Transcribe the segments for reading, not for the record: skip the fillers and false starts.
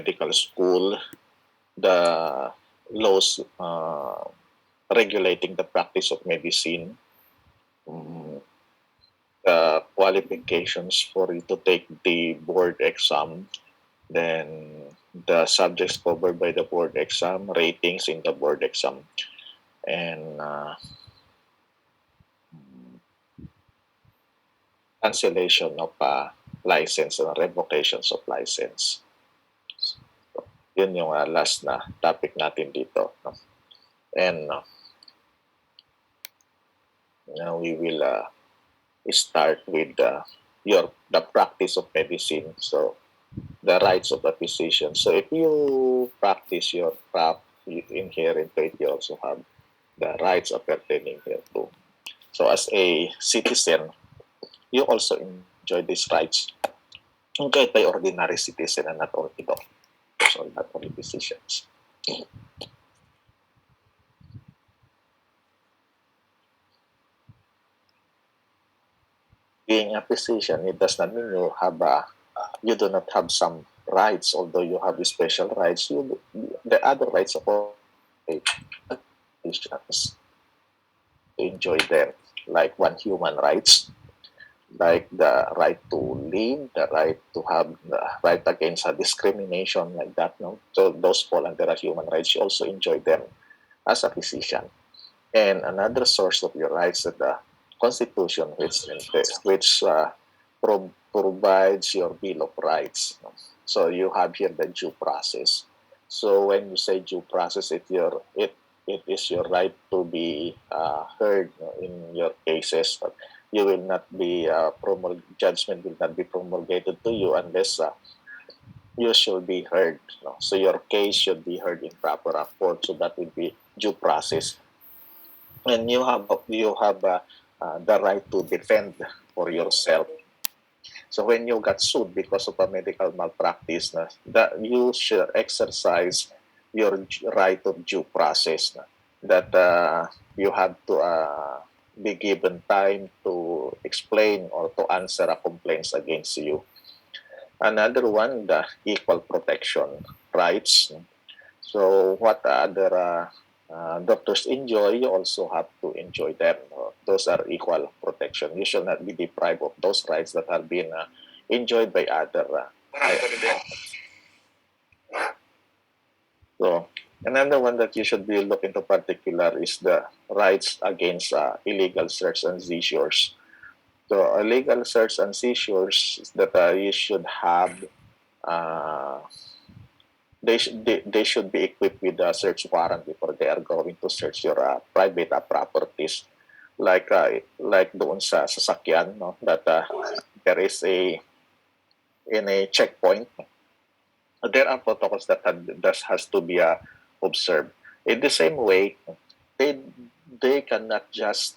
medical school, the laws regulating the practice of medicine, the qualifications for you to take the board exam, then the subjects covered by the board exam, ratings in the board exam, and cancellation of license and revocations of license. So, yun yung last na topic natin dito. No? And now we will start with the practice of medicine. So the rights of a physician. So if you practice your craft inherent to it, you also have the rights pertaining thereto. So as a citizen, you also enjoy these rights enjoyed by ordinary citizen and not only doctors or not only physicians. Being a physician, it does not mean you do not have some rights, although you have special rights. The other rights of all physicians to enjoy them, like human rights, like the right to live, the right to have the right against discrimination, like that. No, so those fall under human rights. You also enjoy them as a physician. And another source of your rights is the Constitution, which provides your Bill of Rights. No? So you have here the due process. So when you say due process, it is your right to be heard in your cases. But you will not be judgment will not be promulgated to you unless you should be heard. No? So your case should be heard in proper court. So that will be due process. And you have the right to defend for yourself. So when you got sued because of a medical malpractice, that you should exercise your right of due process. That you have to be given time to explain or to answer a complaints against you. Another one, the equal protection rights. So what other doctors enjoy, you also have to enjoy them. Those are equal protection. You should not be deprived of those rights that have been enjoyed by other. So another one that you should be looking to particular is the rights against illegal search and seizures. So illegal search and seizures that you should have. They should be equipped with a search warrant before they are going to search your private properties, like doon sa sasakyan, no, that there is in a checkpoint, there are protocols that has to be observed. In the same way, they cannot just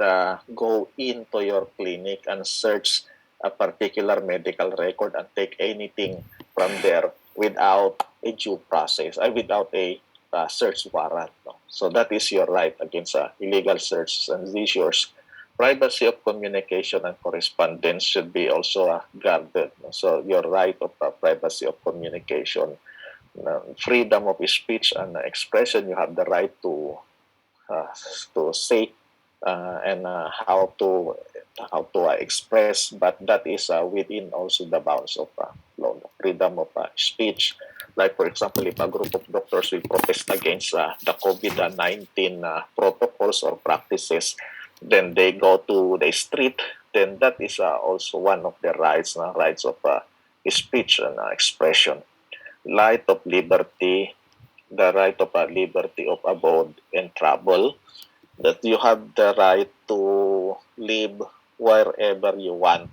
go into your clinic and search a particular medical record and take anything from there without a due process, without a search warrant. No? So that is your right against illegal searches and seizures. Privacy of communication and correspondence should be also guarded. No? So your right of privacy of communication, freedom of speech and expression, you have the right to say and how to express, but that is within also the bounds of law, freedom of speech. Like for example, if a group of doctors will protest against the COVID-19 protocols or practices, then they go to the street, then that is also one of their rights, rights of speech and expression. Right of liberty, the right of liberty of abode and travel, that you have the right to live wherever you want.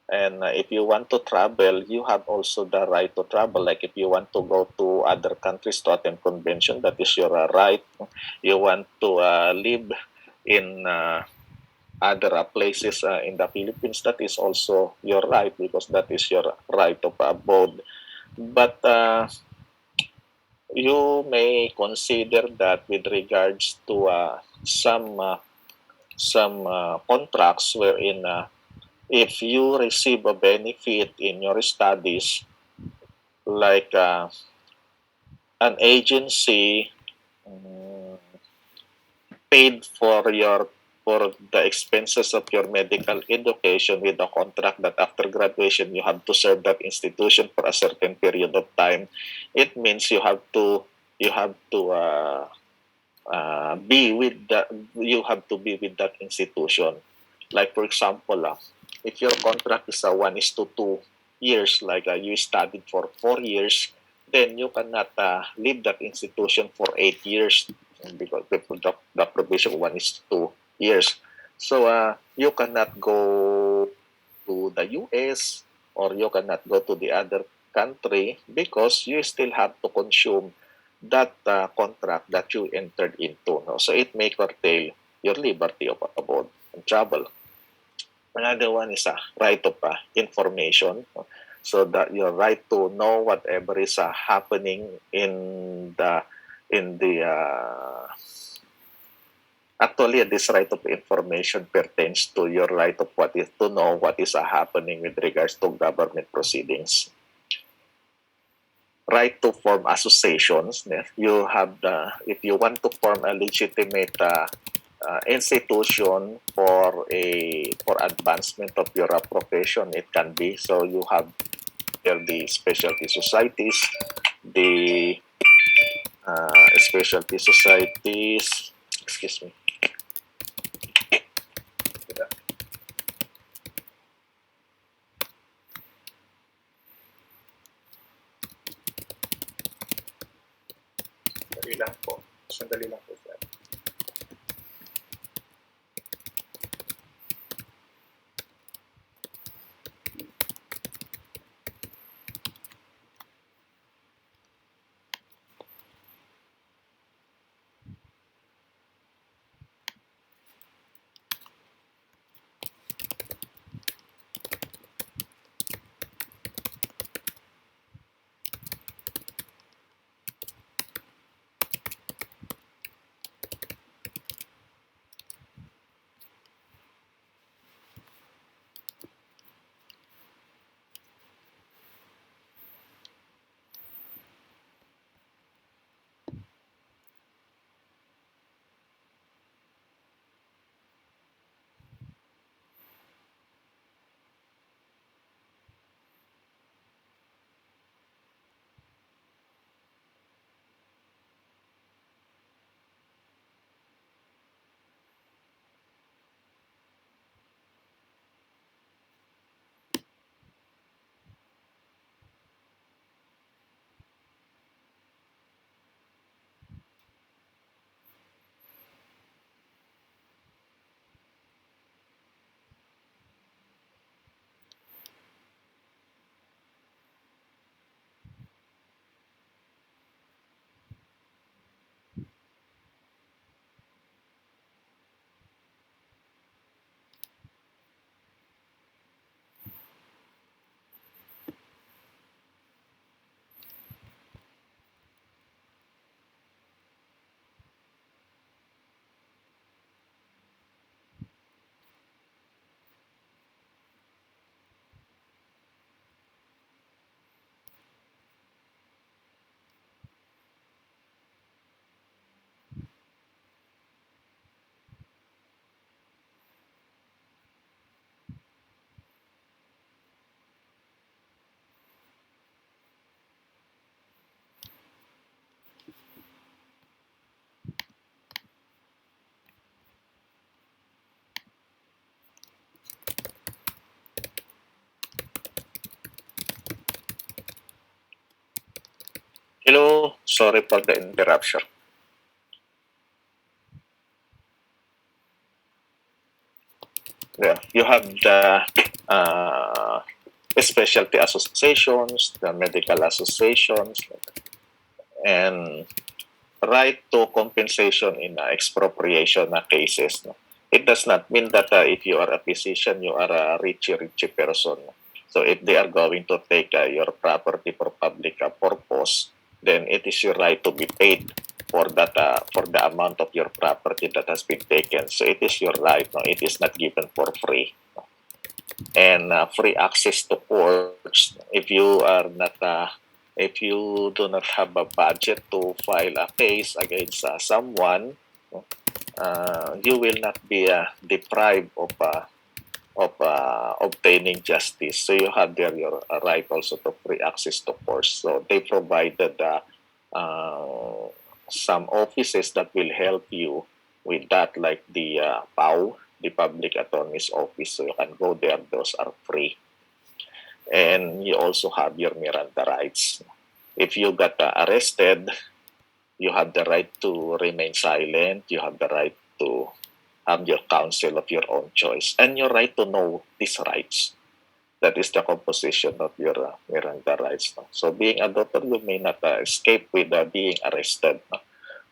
And if you want to travel, you have also the right to travel. Like if you want to go to other countries to attend convention, that is your right. You want to live in other places in the Philippines, that is also your right, because that is your right of abode. But you may consider that with regards to some contracts wherein if you receive a benefit in your studies, like an agency mm, paid for the expenses of your medical education with a contract that after graduation you have to serve that institution for a certain period of time, it means you have to be with that you have to be with that institution. Like for example, if your contract is 1:2 years, like you studied for 4 years, then you cannot leave that institution for 8 years because the provision 1:2 years. So you cannot go to the US or you cannot go to the other country because you still have to consume that contract that you entered into. No? So it may curtail your liberty of abode and travel. Another one is a right of information. No? So that your right to know whatever is happening in the actually this right of information pertains to your right of what is to know what is happening with regards to government proceedings. Right to form associations. You have the if you want to form a legitimate institution for advancement of your profession, it can be. So you have there the specialty societies, the specialty societies. Excuse me. Sandali lang po. Sandali lang po, sir. Hello, sorry for the interruption. Yeah, you have the specialty associations, the medical associations, and right to compensation in expropriation cases. No? It does not mean that if you are a physician, you are a richy person. So if they are going to take your property for public purpose, then it is your right to be paid for the amount of your property that has been taken. So it is your right. No? It is not given for free. And free access to courts if you are not if you do not have a budget to file a case against someone, you will not be deprived of obtaining justice. So you have there your right also to free access to courts. So they provided uh, some offices that will help you with that, like the PAO, the Public Attorney's Office. So you can go there; those are free, and you also have your Miranda rights. If you got arrested, you have the right to remain silent. You have the right to have your counsel of your own choice, and your right to know these rights. That is the composition of your Miranda rights. No? So being a daughter, you may not escape with being arrested. No?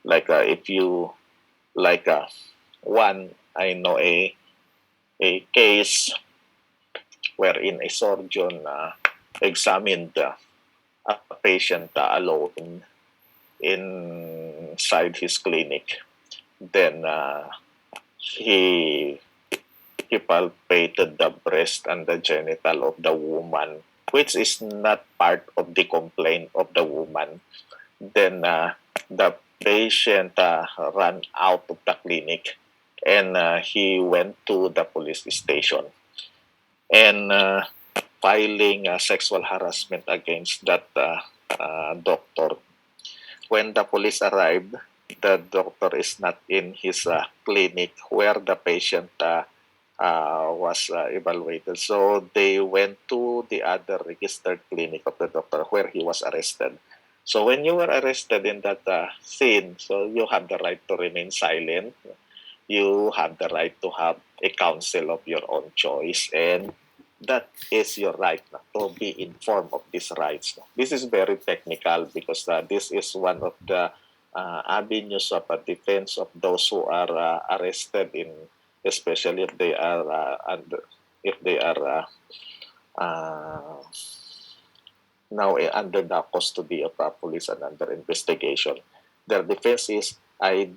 Like if you, like one, I know a case wherein a surgeon examined a patient alone inside his clinic. Then he he palpated the breast and the genital of the woman, which is not part of the complaint of the woman. Then the patient ran out of the clinic, and he went to the police station and filing sexual harassment against that doctor. When the police arrived, the doctor is not in his clinic where the patient was evaluated. So they went to the other registered clinic of the doctor where he was arrested. So when you were arrested in that scene, so you have the right to remain silent. You have the right to have a counsel of your own choice, and that is your right to be informed of these rights. This is very technical because this is one of the avenues of a defense of those who are arrested in, especially if they are if they are uh, now under the custody of police and under investigation. Their defense is I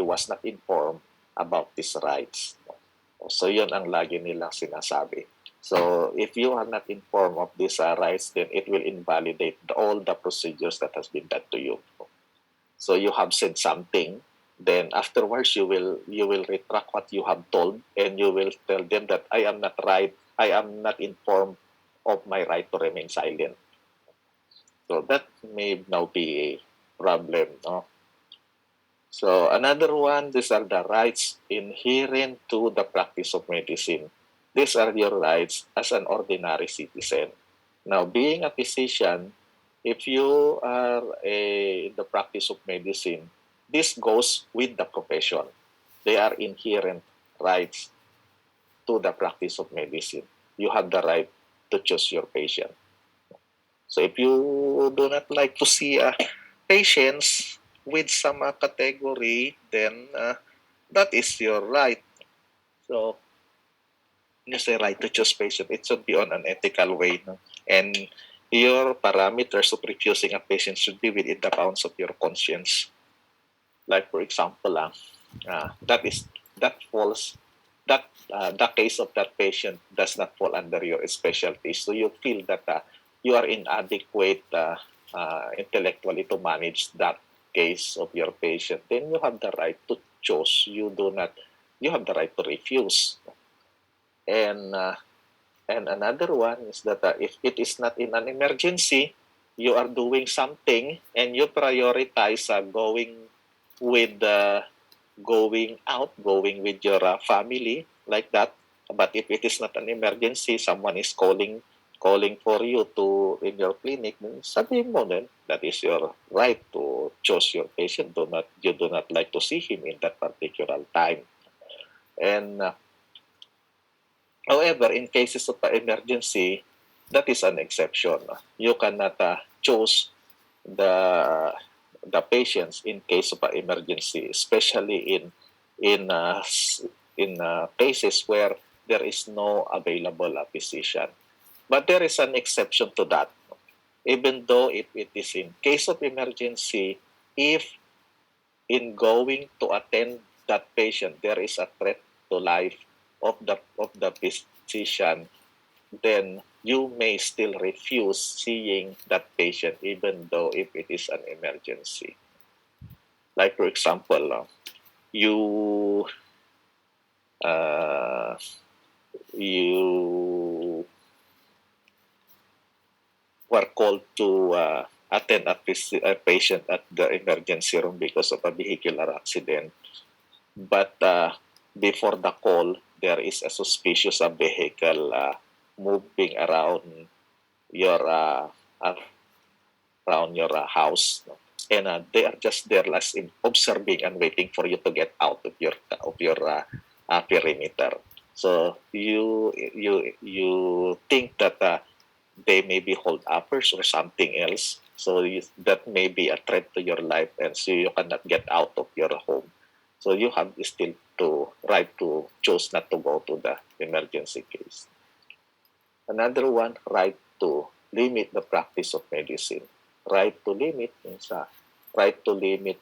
was not informed about these rights. So yun ang lagi nilang sinasabi. So if you are not informed of these rights, then it will invalidate all the procedures that has been done to you. So you have said something, then afterwards you will retract what you have told, and you will tell them that I am not right, I am not informed of my right to remain silent. So that may now be a problem. No? So another one, these are the rights inherent to the practice of medicine. These are your rights as an ordinary citizen. Now, being a physician, if you are in the practice of medicine, this goes with the profession. They are inherent rights to the practice of medicine. You have the right to choose your patient. So if you do not like to see patients with some category, then that is your right. So you say right to choose patient, it should be on an ethical way. No? And your parameters of refusing a patient should be within the bounds of your conscience. Like for example, that falls that the case of that patient does not fall under your specialty. So you feel that you are inadequate intellectually to manage that case of your patient, then you have the right to choose. You have the right to refuse. And another one is that if it is not in an emergency, you are doing something and you prioritize with going out, going with your family like that. But if it is not an emergency, someone is calling for you to in your clinic, then sabihin mo then that is your right to choose your patient. You do not like to see him in that particular time. And however, in cases of emergency, that is an exception. You cannot choose the the patients in case of an emergency, especially in cases where there is no available physician. But there is an exception to that. Even though if it is in case of emergency, if in going to attend that patient there is a threat to life of the physician, then you may still refuse seeing that patient even though if it is an emergency. Like for example, you uh, you were called to attend a patient at the emergency room because of a vehicular accident, but before the call, there is a suspicious vehicle moving your uh, around your house, no? And they are just there as in observing and waiting for you to get out of your perimeter. So you think that they may be hold uppers or something else. So that may be a threat to your life, and so you cannot get out of your home. So you have still to right to choose not to go to the emergency case. Another one, right to limit the practice of medicine. Right to limit means right to limit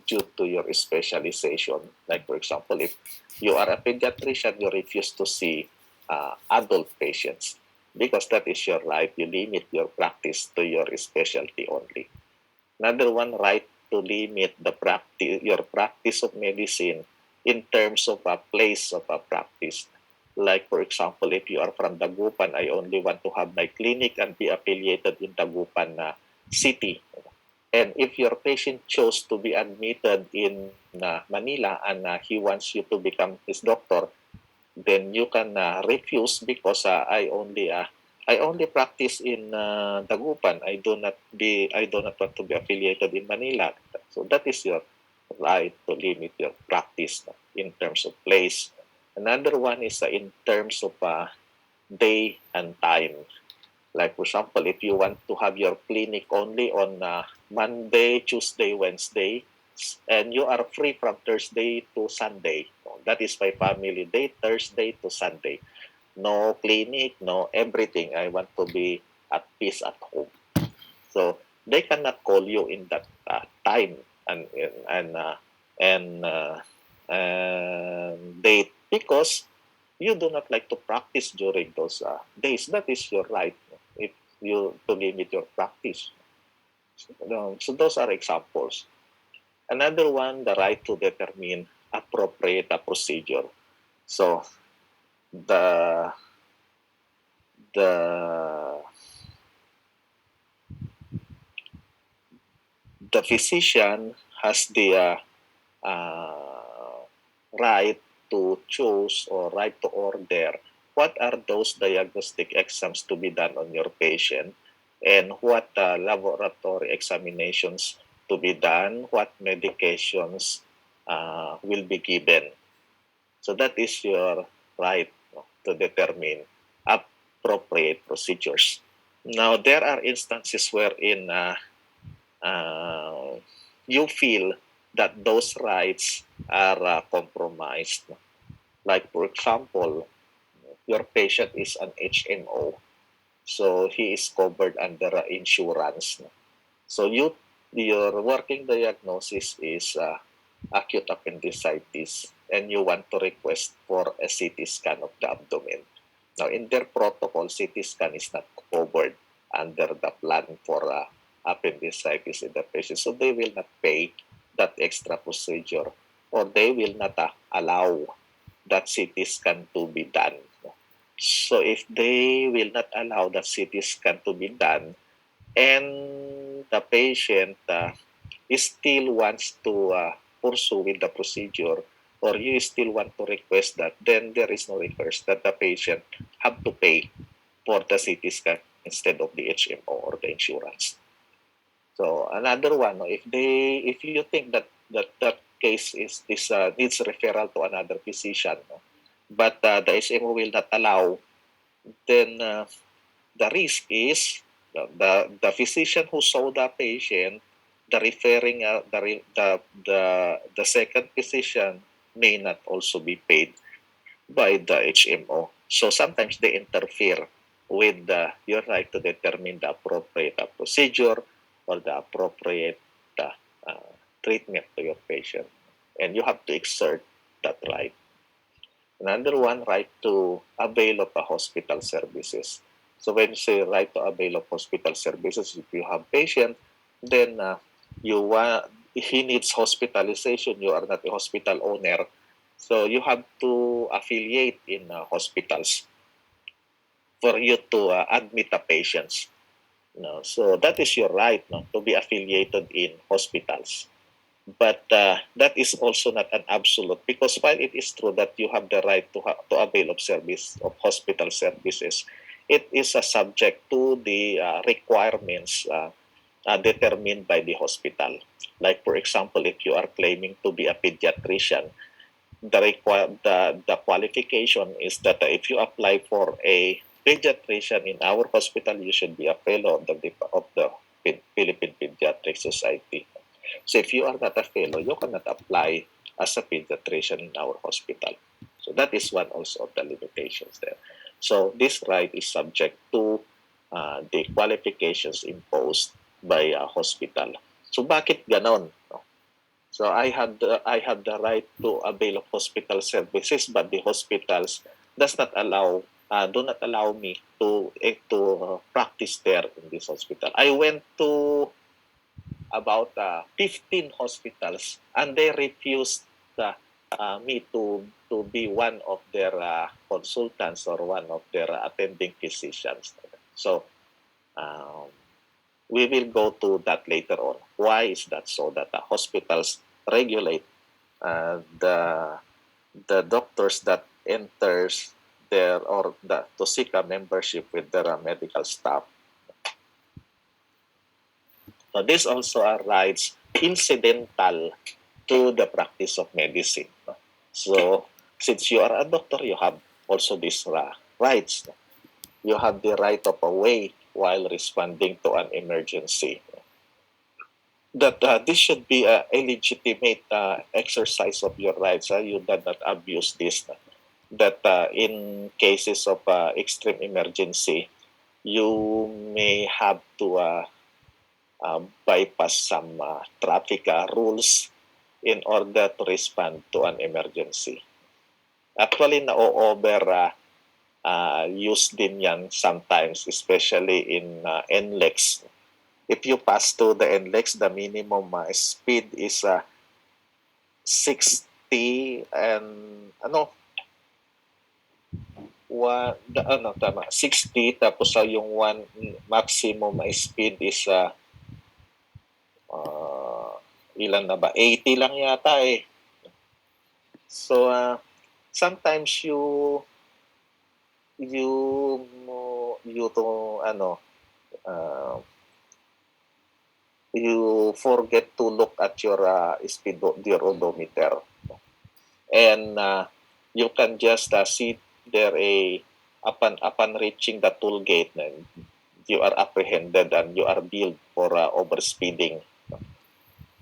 due to your specialization. Like for example, if you are a pediatrician, you refuse to see adult patients because that is your right. You limit your practice to your specialty only. Another one, right to limit your practice of medicine in terms of a place of a practice. Like for example, if you are from Dagupan, I only want to have my clinic and be affiliated in Dagupan city. And if your patient chose to be admitted in Manila and he wants you to become his doctor, then you can refuse because I only practice in Dagupan. I do not want to be affiliated in Manila. So that is your right to limit your practice in terms of place. Another one is in terms of day and time. Like for example, if you want to have your clinic only on Monday, Tuesday, Wednesday, and you are free from Thursday to Sunday. That is my family day, Thursday to Sunday. No clinic, no everything. I want to be at peace at home. So they cannot call you in that time and and uh, and date because you do not like to practice during those days. That is your right. If you to limit your practice. So those are examples. Another one, the right to determine appropriate procedure. So the the the physician has the right to choose or right to order what are those diagnostic exams to be done on your patient and what laboratory examinations to be done, what medications will be given. So that is your right, no, to determine appropriate procedures. Now, there are instances wherein uh, you feel that those rights are compromised. Like, for example, your patient is an HMO, so he is covered under insurance. So your working diagnosis is acute appendicitis, and you want to request for a CT scan of the abdomen. Now, in their protocol, CT scan is not covered under the plan for appendicitis in the patient. So they will not pay that extra procedure or they will not allow that CT scan to be done. So if they will not allow that CT scan to be done and the patient still wants to pursue with the procedure or you still want to request that, then there is no recourse that the patient have to pay for the CT scan instead of the HMO or the insurance. So another one, if you think that case is needs referral to another physician, no? But the HMO will not allow, then the risk is the physician who saw the patient, the referring the second physician may not also be paid by the HMO. So sometimes they interfere with your right to determine the appropriate procedure or the appropriate uh, uh, treatment to your patient, and you have to exert that right. Another one, right to avail of the hospital services. So when you say right to avail of hospital services, if you have patient, then you want he needs hospitalization. You are not a hospital owner, so you have to affiliate in hospitals for you to admit the patients. No, so that is your right, no, to be affiliated in hospitals. But that is also not an absolute, because while it is true that you have the right to avail of service of hospital services, it is subject to the requirements determined by the hospital. Like for example, if you are claiming to be a pediatrician, the qualification is that if you apply for a pediatrician in our hospital, you should be a fellow of the Philippine Pediatric Society. So if you are not a fellow, you cannot apply as a pediatrician in our hospital. So that is one also of the limitations there. So this right is subject to the qualifications imposed by a hospital. So bakit ganon? No? So I have the right to avail of hospital services, but the hospitals does not allow do not allow me to practice there in this hospital. I went to about 15 hospitals, and they refused me to be one of their consultants or one of their attending physicians. So um, we will go to that later on. Why is that so? That the hospitals regulate the doctors that enters there or to seek a membership with their medical staff. So this also are rights incidental to the practice of medicine. No? So since you are a doctor, you have also these rights. No? You have the right of a way while responding to an emergency. That this should be a legitimate exercise of your rights. You do not abuse this. No? That in cases of extreme emergency, you may have to bypass some traffic rules in order to respond to an emergency. Actually, na-over use din yan sometimes, especially in NLEX. If you pass to the NLEX, the minimum speed is 60 and tama, 60, tapos yung one maximum speed is ilan na ba? 80 lang yata eh. So sometimes you to you forget to look at your your odometer, and you can just see there upon reaching the toll gate, you are apprehended and you are billed for overspeeding.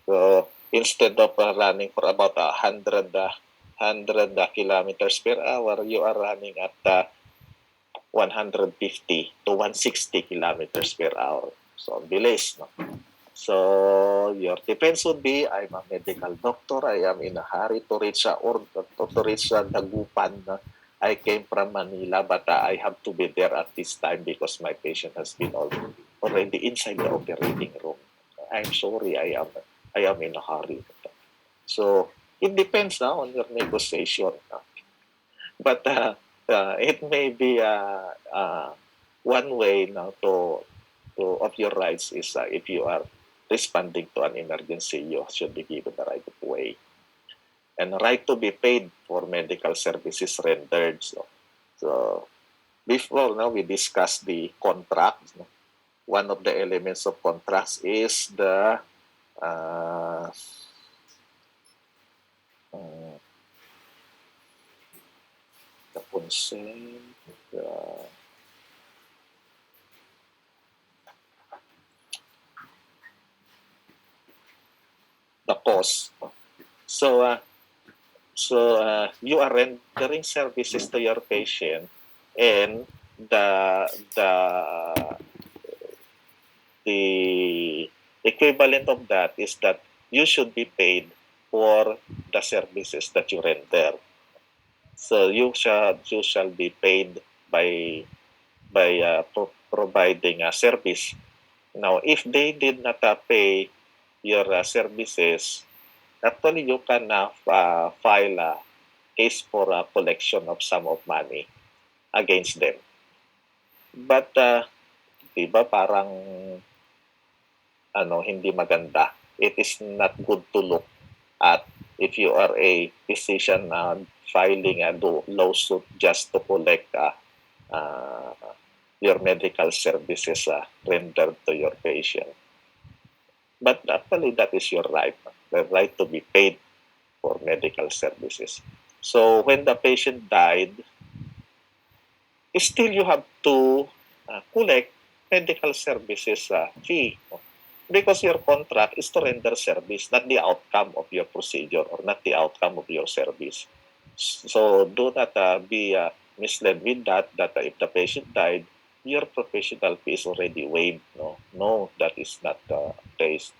So instead of running for about 100 kilometers per hour, you are running at 150 to 160 kilometers per hour. So bilis, no? So your defense would be, I'm a medical doctor, I am in a hurry to reach Dagupan. I came from Manila, but I have to be there at this time because my patient has been already inside the operating room. I'm sorry, I am in a hurry. So it depends now on your negotiation. But it may be one way now to of your rights is if you are responding to an emergency, you should be given the right of way and right to be paid for medical services rendered. So before now we discussed the contract. One of the elements of contracts is the consent, the cost. So you are rendering services to your patient, and the equivalent of that is that you should be paid for the services that you render. So you shall be paid by providing a service. Now, if they did not pay your services, actually you can file a case for a collection of sum of money against them. But di ba parang hindi maganda. It is not good to look at if you are a physician filing a lawsuit just to collect uh, your medical services rendered to your patient. But actually, that is your right, the right to be paid for medical services. So when the patient died, still you have to collect medical services fee, because your contract is to render service, not the outcome of your procedure or not the outcome of your service. So do not be misled with that if the patient died, your professional fee is already waived. No, that is not the case.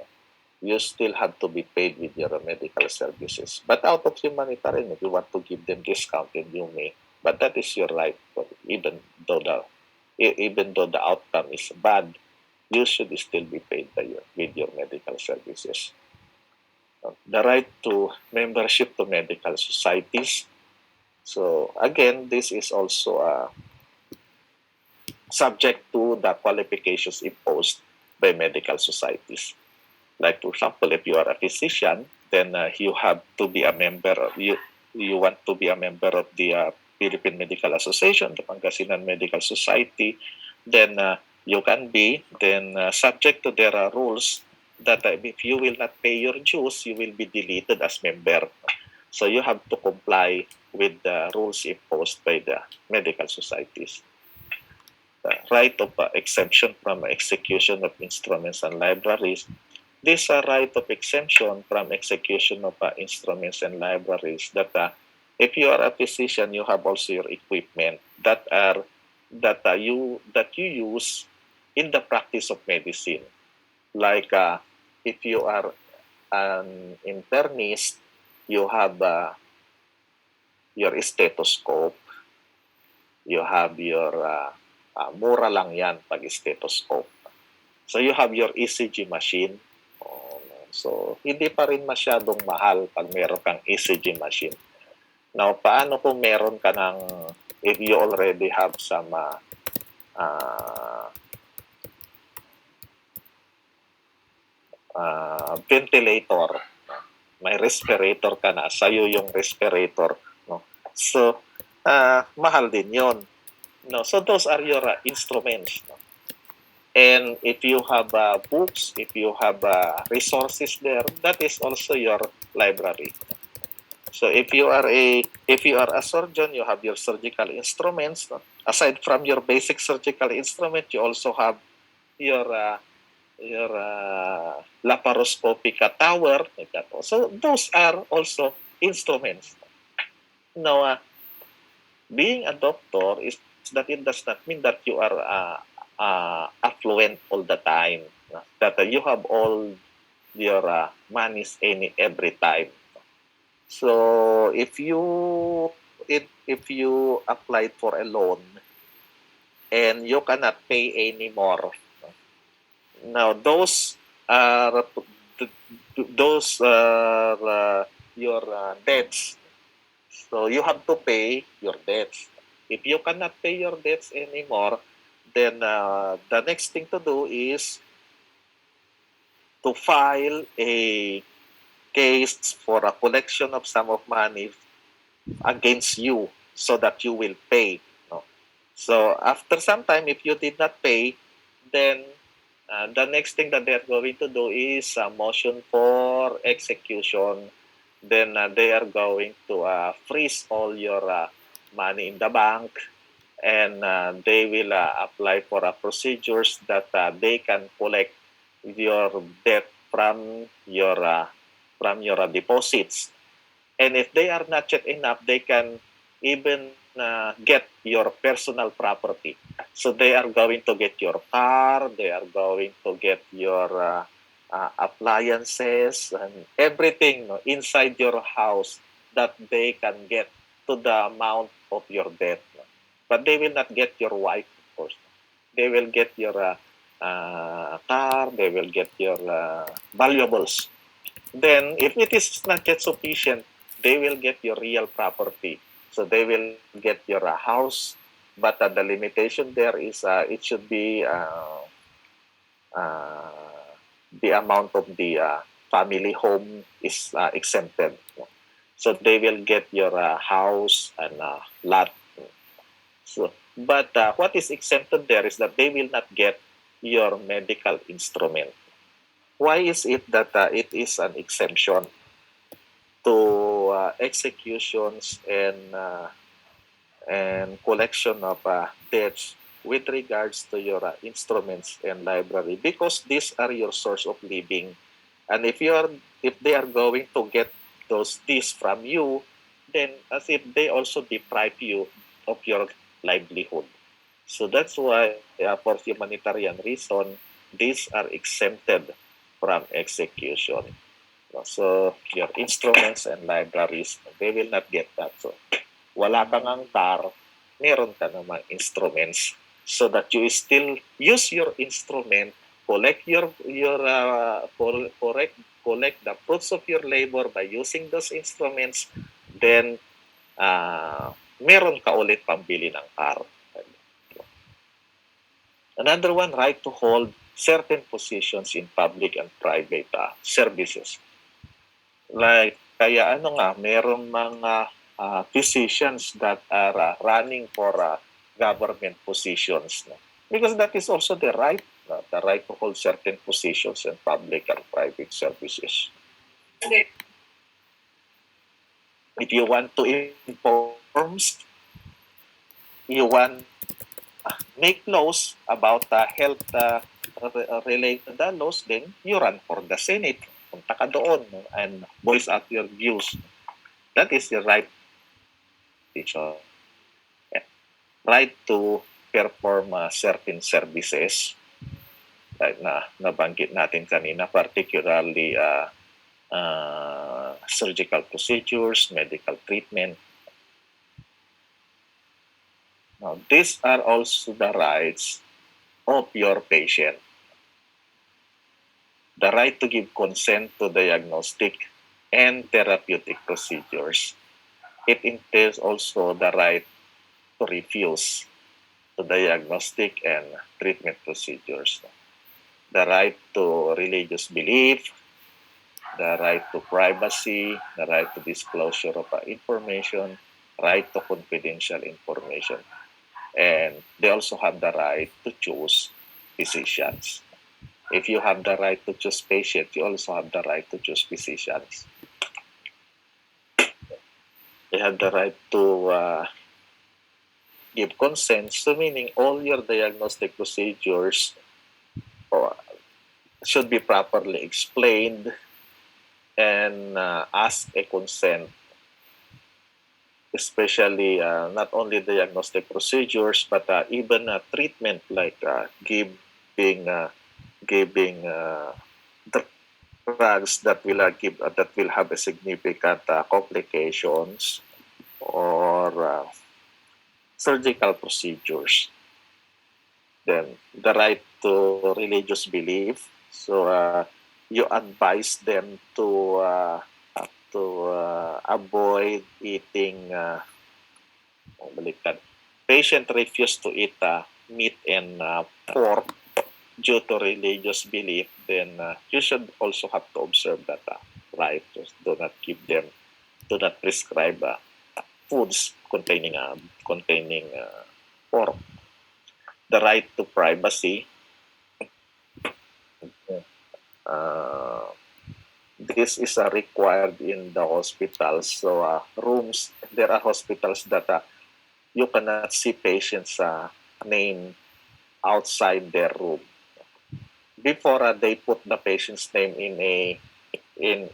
You still have to be paid with your medical services. But out of humanitarian, if you want to give them discount, then you may. But that is your right. But even though the outcome is bad, you should still be paid with your medical services. The right to membership to medical societies. So again, this is also subject to the qualifications imposed by medical societies. Like for example, if you are a physician, then you have to be a member. You want to be a member of the Philippine Medical Association, the Pangasinan Medical Society. Then you can be then subject to their rules that if you will not pay your dues, you will be deleted as member. So you have to comply with the rules imposed by the medical societies. The right of exemption from execution of instruments and libraries. This right of exemption from execution of instruments and libraries that if you are a physician, you have also your equipment that you use in the practice of medicine. Like if you are an internist, you have your stethoscope, you have your mura lang yan pag stethoscope. So you have your ECG machine. So hindi pa rin masyadong mahal pag meron kang ECG machine. Now, paano kung meron ka ng, if you already have some ventilator, may respirator ka na, sa'yo yung respirator, no? So, mahal din yon. No? So, those are your instruments. No? And if you have books, if you have resources there, that is also your library. So if you are a surgeon, you have your surgical instruments. No? Aside from your basic surgical instrument, you also have your laparoscopic tower. Like that. So those are also instruments. Now, being a doctor is that it does not mean that you are affluent all the time. That you have all your monies every time. So if you applied for a loan and you cannot pay anymore, now those are your debts. So you have to pay your debts. If you cannot pay your debts anymore, then the next thing to do is to file a case for a collection of sum of money against you so that you will pay. No? So after some time, if you did not pay, then the next thing that they're going to do is a motion for execution. Then they are going to freeze all your money in the bank, and they will apply for procedures that they can collect your debt from your deposits. And if they are not yet enough, they can even get your personal property. So they are going to get your car, they are going to get your appliances and everything inside your house that they can get. to the amount of your debt. No? But they will not get your wife, of course. They will get your car, they will get your valuables. Then, if it is not yet sufficient, they will get your real property. So they will get your house, but the limitation there is it should be the amount of the family home is exempted. So they will get your house and lot. So, but what is exempted there is that they will not get your medical instrument. Why is it that it is an exemption to executions and collection of debts with regards to your instruments and library? Because these are your source of living, and if they are going to get these from you, then as if they also deprive you of your livelihood. So that's why for humanitarian reason, these are exempted from execution. So your instruments and libraries, they will not get that. So wala kang ang car, meron ka namang instruments, so that you still use your instrument, collect collect the fruits of your labor by using those instruments, then meron ka ulit pambili ng car. Another one, right to hold certain positions in public and private services. Like, kaya merong mga physicians that are running for government positions. No? Because that is also the right to hold certain positions in public and private services. Okay. If you want to inform, you want make laws about health related laws, then you run for the Senate. Punta ka doon and voice out your views. That is your right. Right to perform certain services like nabanggit natin kanina, particularly surgical procedures, medical treatment. Now, these are also the rights of your patient. The right to give consent to diagnostic and therapeutic procedures. It entails also the right to refuse the diagnostic and treatment procedures. The right to religious belief, the right to privacy, the right to disclosure of information, right to confidential information. And they also have the right to choose physicians. If you have the right to choose patients, you also have the right to choose physicians. They have the right to give consent, so meaning all your diagnostic procedures should be properly explained and ask a consent, especially not only diagnostic procedures, but even treatment like giving drugs that will have a significant complications, or surgical procedures. Then the right to religious belief. So you advise them to avoid eating. Patient refuse to eat meat and pork due to religious belief. Then you should also have to observe that right. Do not prescribe foods containing pork. The right to privacy. This is required in the hospitals. So rooms, there are hospitals that you cannot see patients' name outside their room. Before they put the patient's name in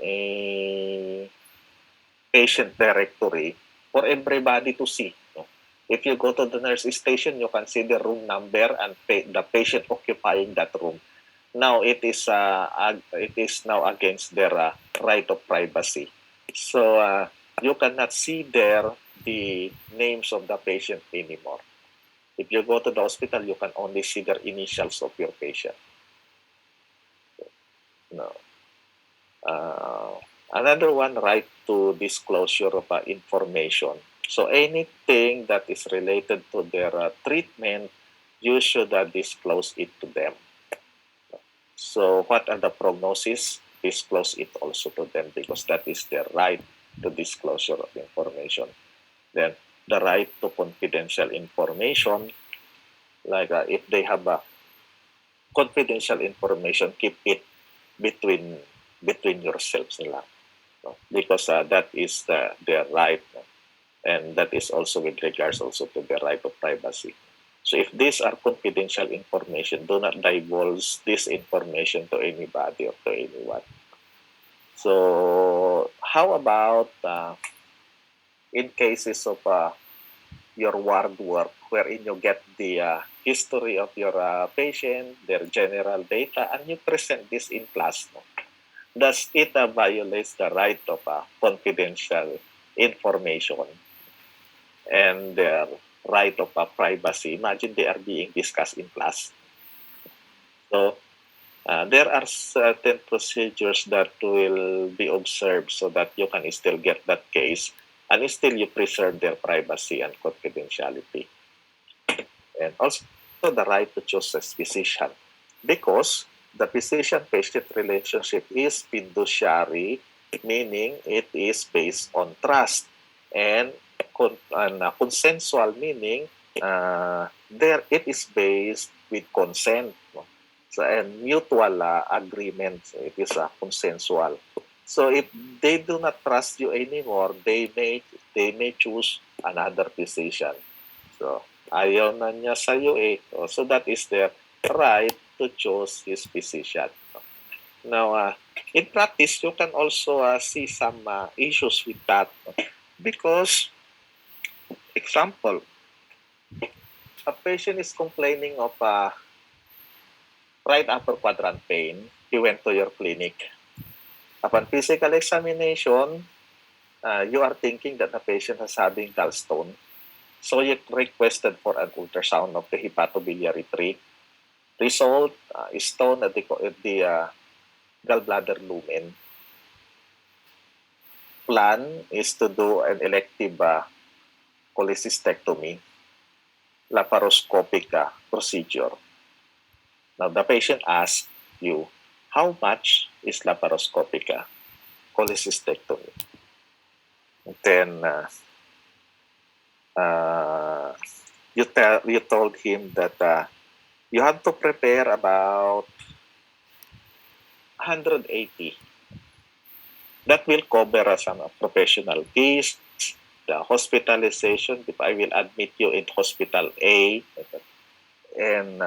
a patient directory for everybody to see. If you go to the nurse station, you can see the room number and the patient occupying that room. Now it is now against their right of privacy. So you cannot see there the names of the patient anymore. If you go to the hospital, you can only see the initials of your patient. No. Another one, right to disclosure of information. So anything that is related to their treatment, you should disclose it to them. So what are the prognosis? Disclose it also to them because that is their right to disclosure of information. Then the right to confidential information, like if they have confidential information, keep it between yourselves nila. No? Because that is their right. No? And that is also with regards also to the right of privacy. So if these are confidential information, do not divulge this information to anybody or to anyone. So how about in cases of your ward work, wherein you get the history of your patient, their general data, and you present this in class? No? Does it violate the right of confidential information and their right of privacy? Imagine they are being discussed in class. So there are certain procedures that will be observed so that you can still get that case and still you preserve their privacy and confidentiality. And also the right to choose a physician, because the physician-patient relationship is fiduciary, meaning it is based on trust, and consensual, meaning there it is based with consent. No? So, and mutual agreement, so it is consensual. So if they do not trust you anymore, they may choose another physician. So ayaw na niya sa iyo eh. So that is their right to choose his physician. Now, in practice, you can also see some issues with that. Because, example, a patient is complaining of right upper quadrant pain. He went to your clinic. Upon physical examination, you are thinking that the patient has having gallstone. So you requested for an ultrasound of the hepatobiliary tree. Result is stone at the gallbladder lumen. Plan is to do an elective cholecystectomy, laparoscopic procedure. Now the patient asks you, how much is laparoscopic cholecystectomy? Then you told him that you have to prepare about 180. That will cover some professional fees, the hospitalization, if I will admit you in hospital A, and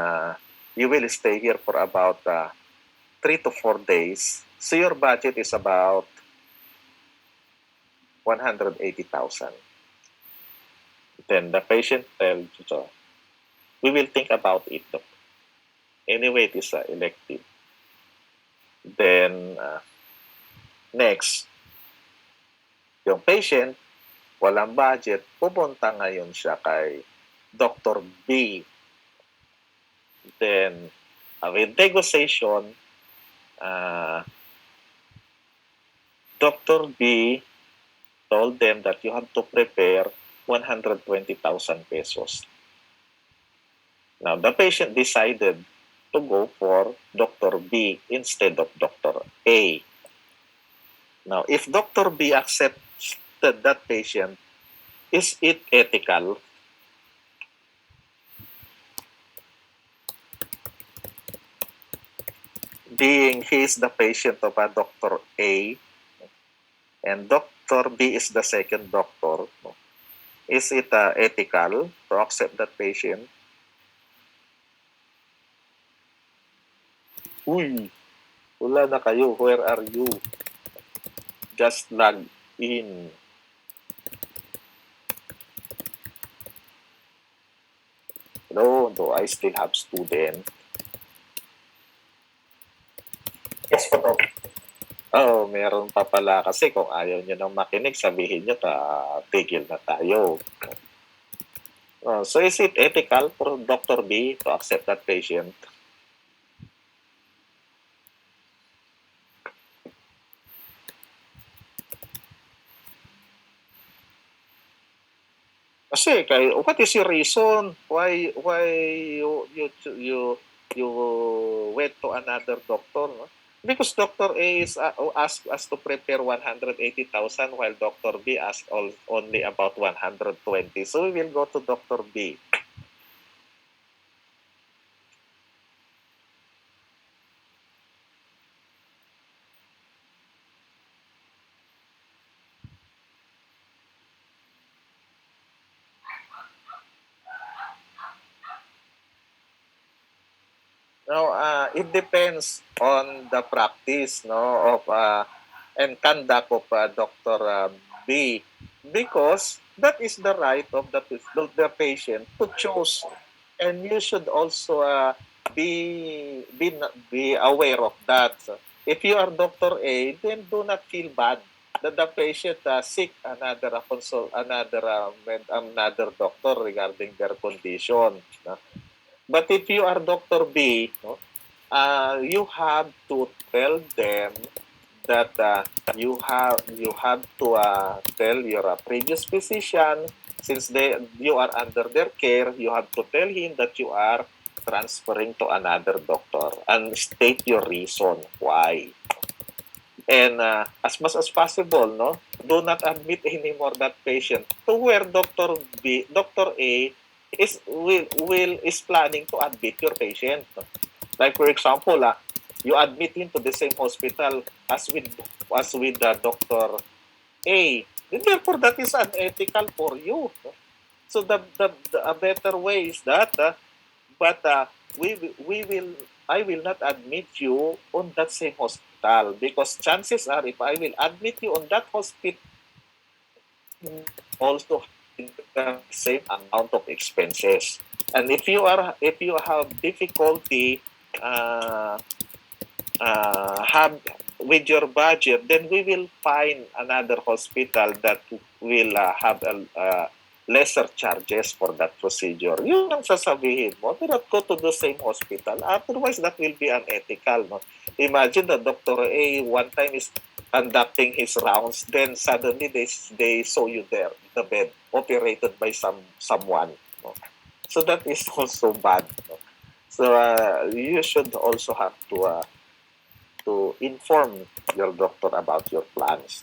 you will stay here for about 3 to 4 days. So your budget is about 180,000. Then the patient tells you, so, we will think about it. Anyway, it is elective. Then, next, yung patient, walang budget, pupunta ngayon siya kay Dr. B. Then, with negotiation, Dr. B told them that you have to prepare 120,000 pesos. Now, the patient decided to go for Dr. B instead of Dr. A. Now, if Dr. B accepted that patient, is it ethical? Being he is the patient of a Dr. A and Dr. B is the second doctor, is it ethical to accept that patient? Uy, wala na kayo. Where are you? Just log in. Hello, do I still have student? Yes po, Doc. meron pa pala kasi kung ayaw niyo nang makinig, sabihin niyo tigil na tayo. So is it ethical for Dr. B to accept that patient? Kasi what is your reason why you you went to another doctor, no? Because Dr. A is asked us to prepare 180,000 while Dr. B asked only about 120. So we will go to Dr. B. No, it depends on the practice, no, of and conduct of Dr. B, because that is the right of the patient to choose, and you should also be aware of that. If you are Dr. A, then do not feel bad that the patient seek another doctor regarding their condition. No? But if you are Dr. B, no, you have to tell them that you have to tell your previous physician, since you are under their care, you have to tell him that you are transferring to another doctor and state your reason why. And as much as possible, no, do not admit anymore that patient to where Dr. A is planning to admit your patient. No? Like for example, you admit him to the same hospital as with Dr. A. And therefore, that is unethical for you. No? So the a better way is that, but we will I will not admit you on that same hospital, because chances are if I will admit you on that hospital, also the same amount of expenses. And if you have difficulty uh, have with your budget, then we will find another hospital that will have lesser charges for that procedure. Yun ang sasabihin mo. Do not go to the same hospital. Otherwise, that will be unethical. No? Imagine that Dr. A one time is conducting his rounds, then suddenly they saw you there, the bed, operated by someone. No? So that is also bad. No? So you should also have to inform your doctor about your plans.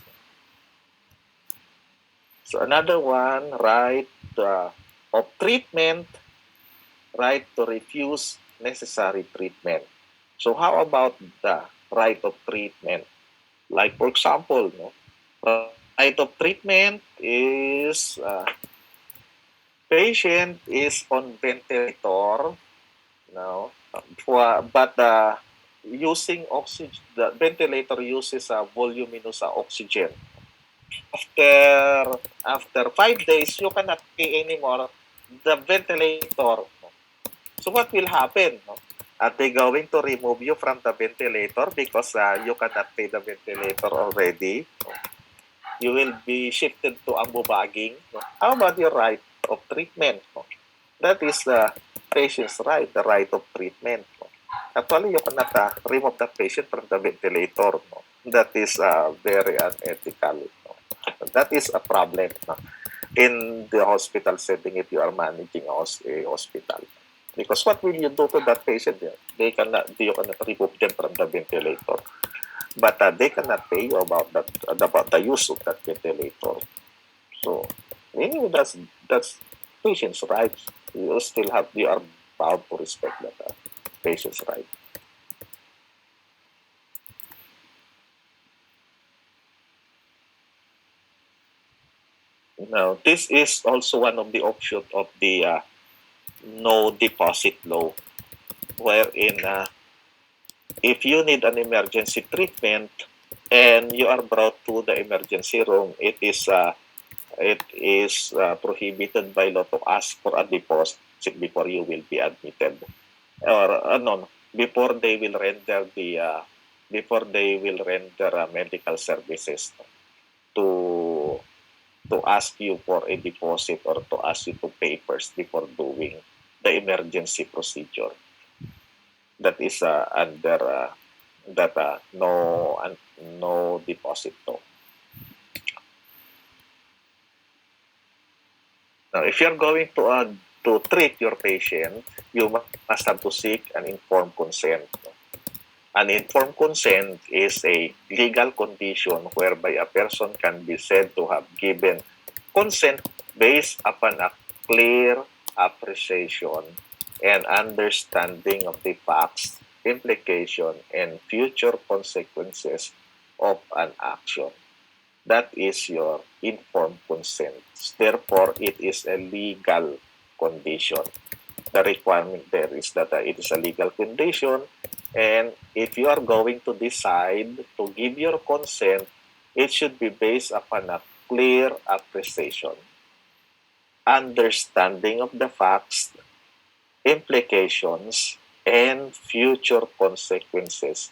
So another one, right of treatment, right to refuse necessary treatment. So how about the right of treatment? Like for example, no, right of treatment is patient is on ventilator, no, but using oxygen, the ventilator uses a voluminous oxygen. After 5 days, you cannot pay anymore the ventilator. So what will happen? No? Are they going to remove you from the ventilator because you cannot pay the ventilator already? No? You will be shifted to ambubagging. No? How about your right of treatment? No? That is the patient's right, the right of treatment. No? Actually, you cannot remove the patient from the ventilator. No? That is very unethical. No? That is a problem, no? In the hospital setting if you are managing a hospital. Because what will you do to that patient? You cannot remove them from the ventilator. But they cannot pay you about the use of that ventilator. So, anyway, that's patient's rights. You are bound to respect that patient's right. Now, this is also one of the offshoot of the no deposit law, wherein if you need an emergency treatment and you are brought to the emergency room, it is prohibited by law to ask for a deposit before you will be admitted, or no, before they will render before they will render medical services to ask you for a deposit or to ask you to pay first before doing the emergency procedure. That is under that no deposit to. Now, if you're going to treat your patient, you must have to seek an informed consent. An informed consent is a legal condition whereby a person can be said to have given consent based upon a clear appreciation and understanding of the facts, implication, and future consequences of an action. That is your informed consent. Therefore, it is a legal condition. The requirement there is that it is a legal condition, and if you are going to decide to give your consent, it should be based upon a clear appreciation, understanding of the facts, implications, and future consequences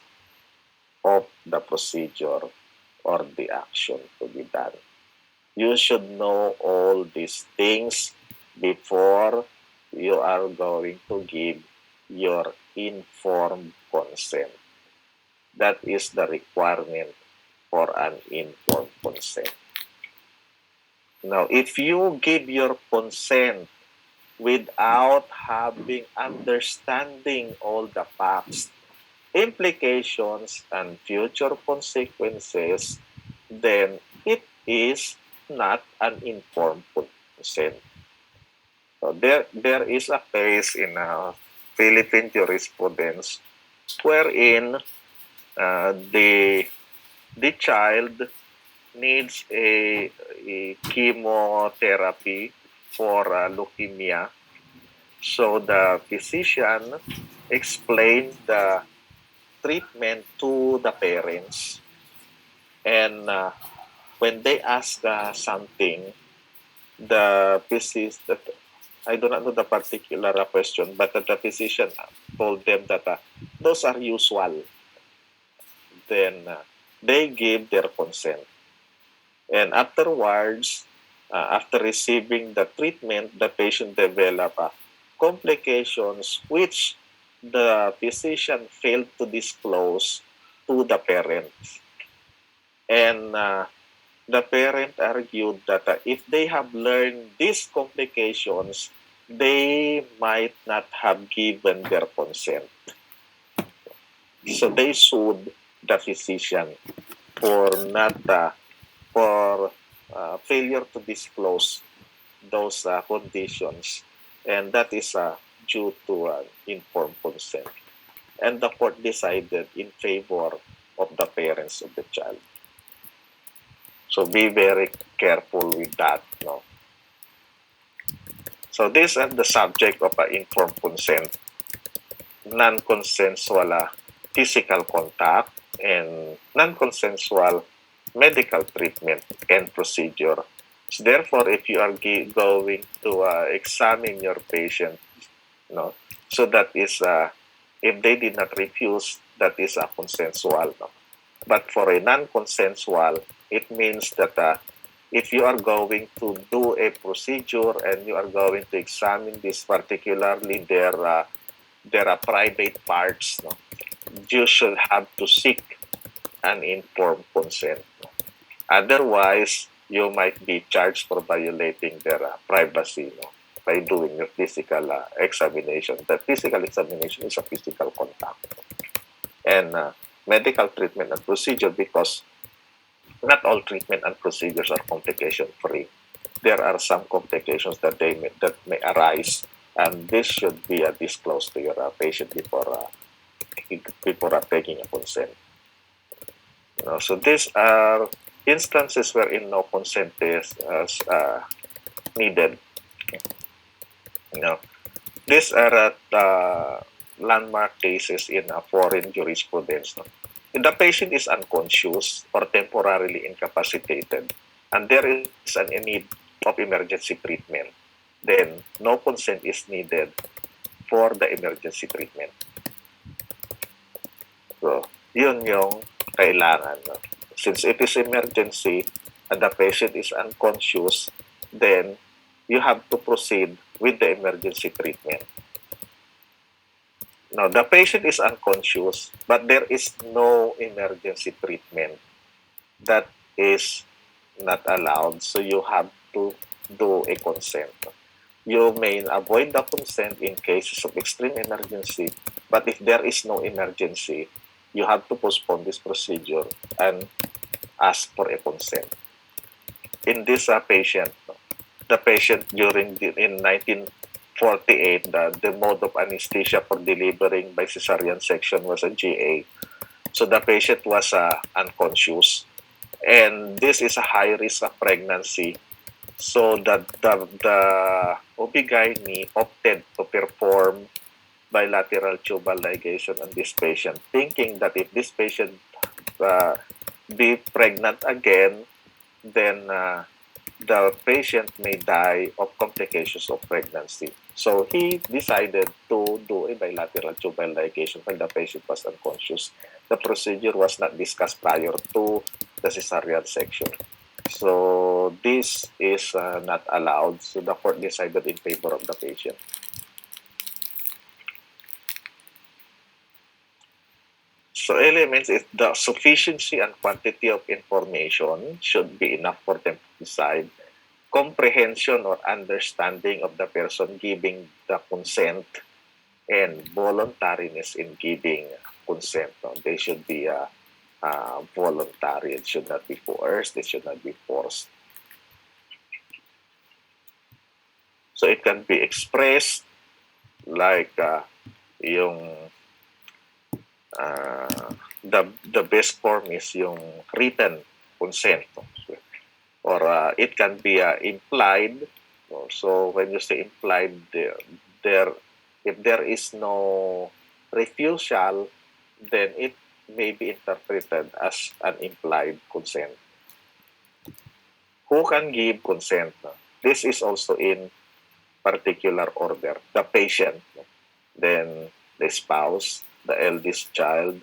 of the procedure or the action to be done. You should know all these things before you are going to give your informed consent. That is the requirement for an informed consent. Now, if you give your consent without having understanding all the facts, implications, and future consequences, then it is not an informed consent. So there is a case in Philippine jurisprudence wherein the child needs a chemotherapy for leukemia. So the physician explained the treatment to the parents, and when they ask something, the physician, I do not know the particular question, but the physician told them that those are usual. Then they gave their consent. And afterwards, after receiving the treatment, the patient developed complications which the physician failed to disclose to the parents. And the parent argued that if they have learned these complications, they might not have given their consent. So they sued the physician for not for failure to disclose those conditions, and that is due to informed consent. And the court decided in favor of the parents of the child. So be very careful with that, no? So this is the subject of informed consent, non-consensual physical contact, and non-consensual medical treatment and procedure. So therefore, if you are going to examine your patient, no, so that is if they did not refuse, that is a consensual. No? But for a non-consensual, it means that if you are going to do a procedure and you are going to examine this, particularly their private parts, no, you should have to seek an informed consent. No? Otherwise, you might be charged for violating their privacy, no, by doing your physical examination. The physical examination is a physical contact. And medical treatment and procedure, because not all treatment and procedures are complication-free. There are some complications that may arise, and this should be disclosed to your patient before taking a consent. So these are instances wherein no consent is needed. These are landmark cases in foreign jurisprudence. No? If the patient is unconscious or temporarily incapacitated, and there is a need of emergency treatment, then no consent is needed for the emergency treatment. So Yun yung kailangan. No? Since it is emergency and the patient is unconscious, then you have to proceed with the emergency treatment. Now, the patient is unconscious, but there is no emergency treatment. That is not allowed. So you have to do a consent. You may avoid the consent in cases of extreme emergency, but if there is no emergency, you have to postpone this procedure and ask for a consent. In this patient, the patient in 1948, the mode of anesthesia for delivering by cesarean section was a GA. So the patient was unconscious, and this is a high risk of pregnancy. So the OB-GYN opted to perform bilateral tubal ligation on this patient, thinking that if this patient be pregnant again, then the patient may die of complications of pregnancy. So he decided to do a bilateral tubal ligation when the patient was unconscious. The procedure was not discussed prior to the cesarean section. So this is not allowed. So the court decided in favor of the patient. So elements is the sufficiency and quantity of information should be enough for them to decide. Comprehension or understanding of the person giving the consent and voluntariness in giving consent. No? They should be voluntary. It should not be coerced. It should not be forced. So it can be expressed like yung the best form is yung written consent. Or it can be implied. So when you say implied, if there is no refusal, then it may be interpreted as an implied consent. Who can give consent? This is also in particular order. The patient, then the spouse, the eldest child,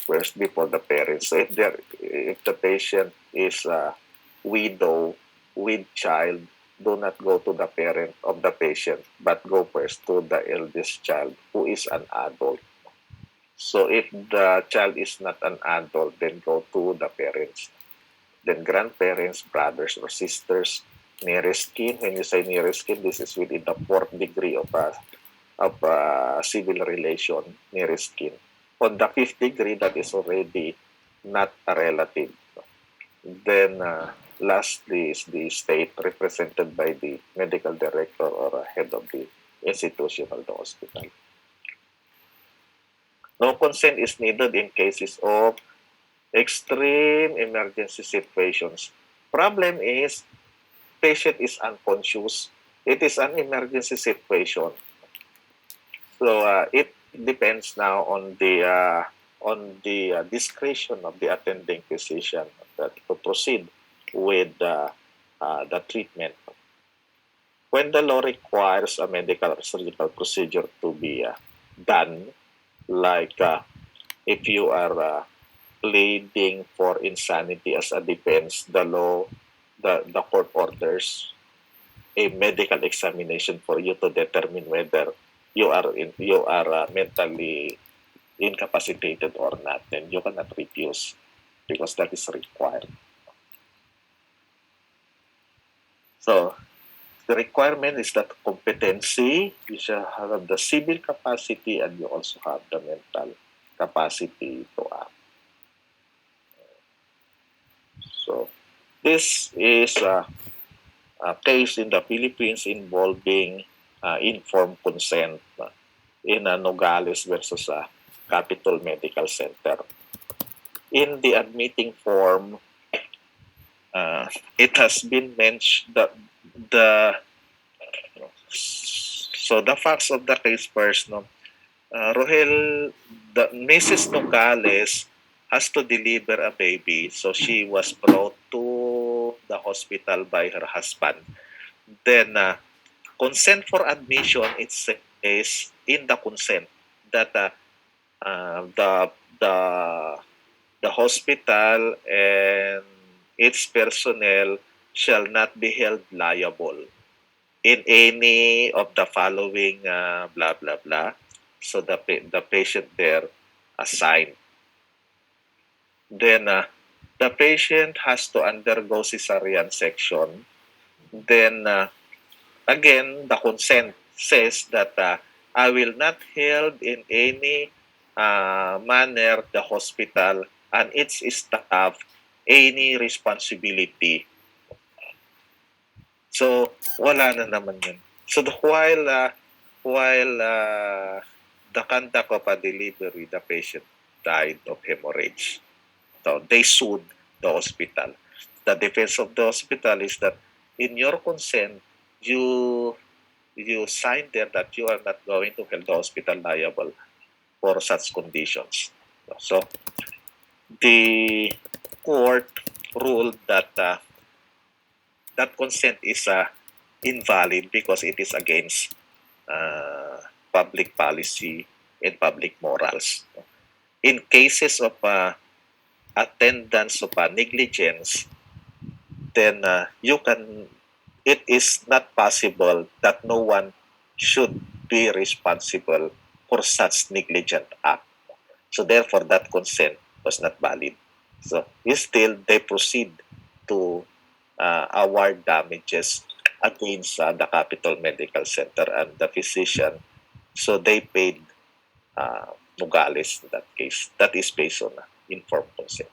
first before the parents. So if the patient is a widow with child, do not go to the parent of the patient, but go first to the eldest child who is an adult. So if the child is not an adult, then go to the parents. Then grandparents, brothers or sisters, nearest kin. When you say nearest kin, this is within the fourth degree of civil relation, nearest kin. On the fifth degree, that is already not a relative. Then lastly is the state represented by the medical director or head of the institution or the hospital. No consent is needed in cases of extreme emergency situations. Problem is, patient is unconscious. It is an emergency situation. So it depends now on the discretion of the attending physician to proceed with the treatment. When the law requires a medical or surgical procedure to be done, like if you are pleading for insanity as a defense, the court orders a medical examination for you to determine whether you are mentally incapacitated or not. Then you cannot refuse because that is required. So the requirement is that competency, you shall have the civil capacity and you also have the mental capacity to act. So this is a case in the Philippines involving informed consent in Nogales versus Capitol Medical Center. In the admitting form, it has been mentioned that the facts of the case first, Rohel, the Mrs. Nogales has to deliver a baby, so she was brought to the hospital by her husband. Then consent for admission, it says in the consent that the the hospital and its personnel shall not be held liable in any of the following blah blah blah. So the patient there assigned. Then the patient has to undergo cesarean section. Then again, the consent says that I will not held in any manner the hospital and its staff any responsibility. So wala na naman yun. So while the conduct of a delivery, the patient died of hemorrhage. So they sued the hospital. The defense of the hospital is that in your consent, you signed there that you are not going to hold the hospital liable for such conditions. So the court ruled that that consent is invalid because it is against public policy and public morals. In cases of attendance of negligence, then it is not possible that no one should be responsible for such negligent act. So therefore, that consent was not valid. So still, they proceed to award damages against the Capital Medical Center and the physician. So they paid Nogales in that case. That is based on informed consent.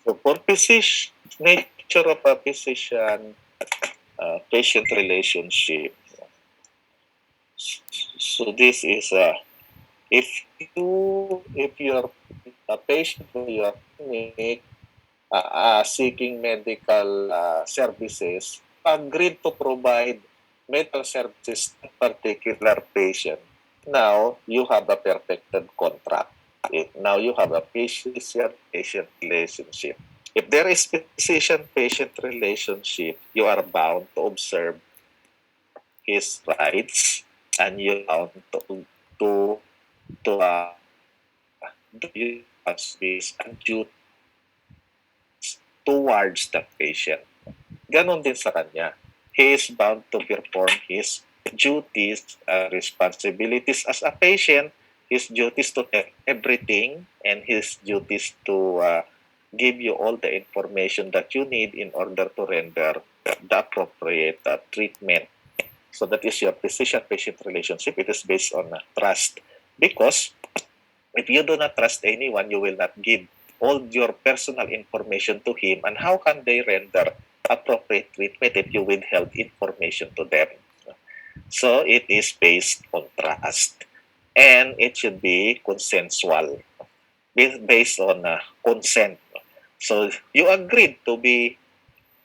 So for physician, nature of a physician patient relationship. So this is if you're a patient in your clinic seeking medical services, agreed to provide medical services to a particular patient. Now you have a perfected contract. Now you have a physician-patient relationship. If there is physician-patient relationship, you are bound to observe his rights and you are bound to do his and duties towards the patient. Ganon din sa kanya. He is bound to perform his duties and responsibilities as a patient, his duties to everything, and his duties to give you all the information that you need in order to render the appropriate treatment. So that is your physician-patient relationship. It is based on trust. Because if you do not trust anyone, you will not give all your personal information to him. And how can they render appropriate treatment if you withheld information to them? So it is based on trust. And it should be consensual, based on consent. So you agreed to be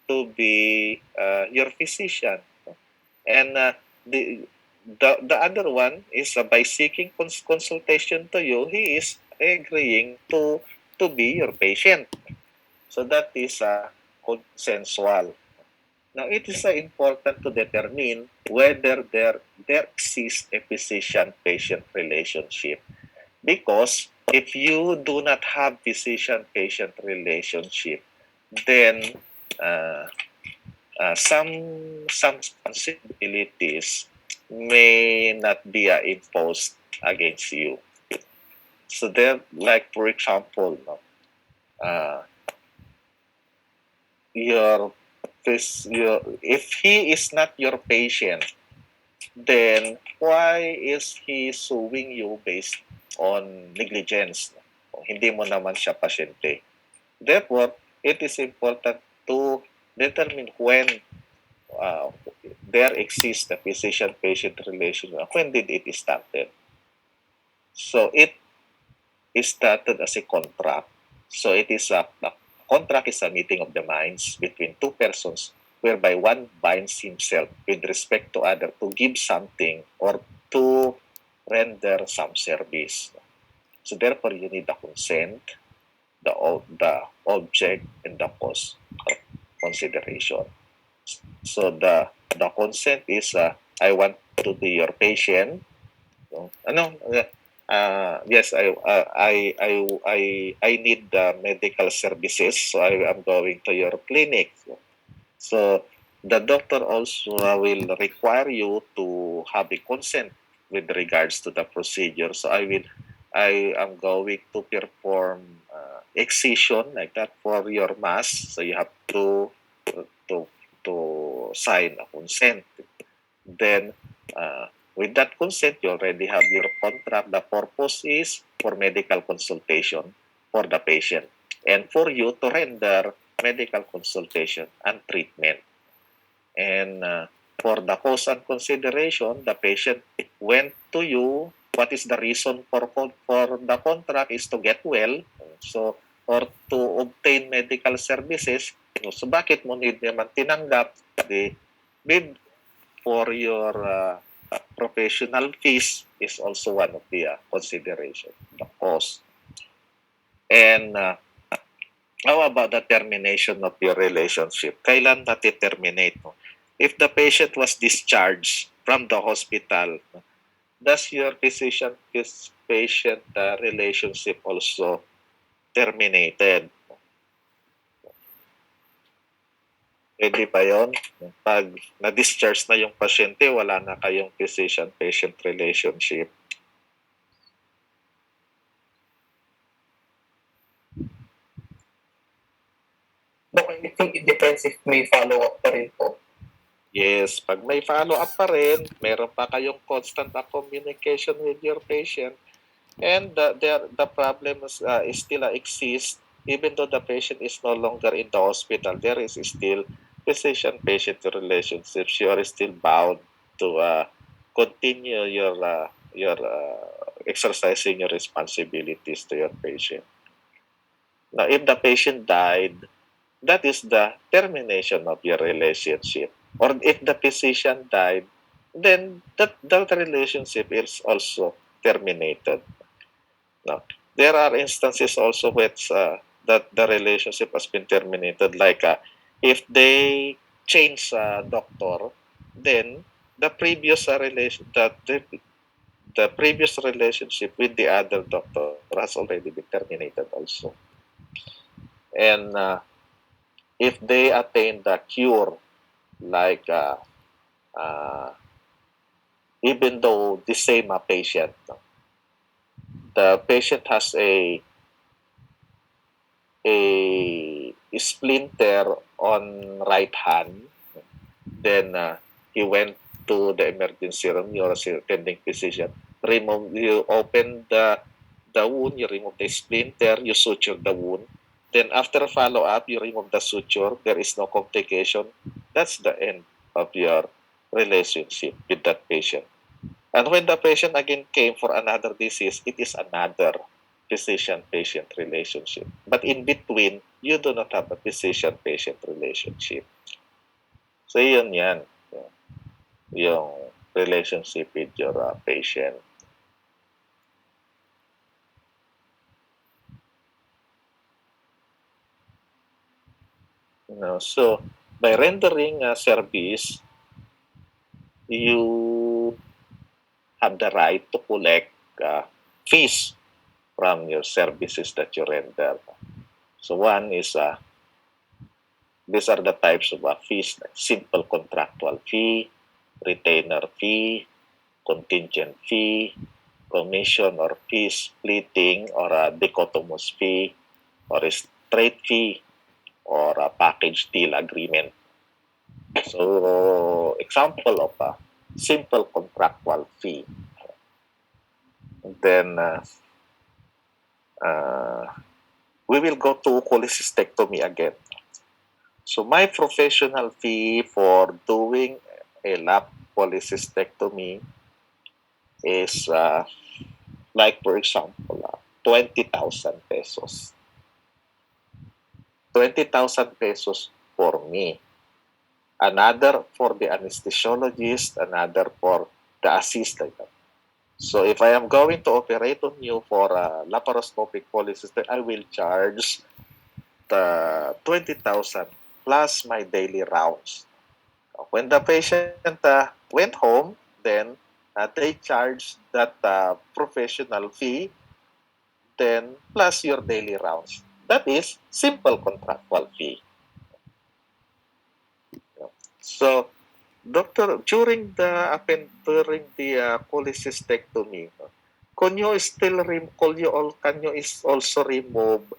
your physician, and the other one is by seeking consultation to you, he is agreeing to be your patient. So that is consensual. Now, it is important to determine whether there exists a physician-patient relationship. Because if you do not have physician-patient relationship, then some responsibilities may not be imposed against you. So there, like for example, if he is not your patient, then why is he suing you based on negligence? Hindi mo naman siya pasyente. Therefore, it is important to determine when there exists a physician-patient relationship. When did it started? So it is started as a contract. So it is a contract is a meeting of the minds between two persons whereby one binds himself with respect to other to give something or to render some service. So therefore, you need the consent, the object, and the cause of consideration. So the consent is I want to be your patient, Yes, I need medical services, so I am going to your clinic. So the doctor also will require you to have a consent with regards to the procedure. So I am going to perform excision like that for your mass. So you have to to sign a consent. Then with that consent, you already have your contract. The purpose is for medical consultation for the patient and for you to render medical consultation and treatment. And for the cost and consideration, the patient went to you. What is the reason for the contract is to get well. So, or to obtain medical services. So, bakit mo need naman tinanggap? The bid for your professional fees is also one of the consideration, the cost. And how about the termination of your relationship? Kailan terminate mo? If the patient was discharged from the hospital, does your physician-patient relationship also terminated? Pwede pa yun? Pag na-discharge na yung pasyente, wala na kayong physician-patient relationship. No, I think it depends if may follow-up pa rin po. Yes, pag may follow-up pa rin, meron pa kayong constant communication with your patient, and the problem is still exists, even though the patient is no longer in the hospital, there is still physician-patient relationships. You are still bound to continue your exercising your responsibilities to your patient. Now, if the patient died, that is the termination of your relationship. Or if the physician died, then that relationship is also terminated. Now, there are instances also which that the relationship has been terminated, like if they change doctor, then the previous relation that the previous relationship with the other doctor has already been terminated also. And if they attain the cure, like even though the same patient, the patient has a splinter on right hand, then he went to the emergency room, your attending physician, you open the wound, you remove the splinter, you suture the wound. Then after follow-up, you remove the suture, there is no complication. That's the end of your relationship with that patient. And when the patient again came for another disease, it is another physician-patient relationship. But in between, you do not have a physician-patient relationship. So yun yan, yung relationship with your patient. So by rendering a service, you have the right to collect fees from your services that you render. So one is these are the types of fees: like simple contractual fee, retainer fee, contingent fee, commission or fee splitting, or a dichotomous fee, or a straight fee, or a package deal agreement. So example of a simple contractual fee. And then we will go to cholecystectomy again. So my professional fee for doing a lap cholecystectomy is like, for example, 20,000 pesos. 20,000 pesos for me. Another for the anesthesiologist, another for the assistant. So if I am going to operate on you for a laparoscopic cholecystectomy, I will charge the 20,000 plus my daily rounds. When the patient went home, then they charge that professional fee, then plus your daily rounds. That is simple contractual fee. So, doctor, during the cholecystectomy, can you still can you also remove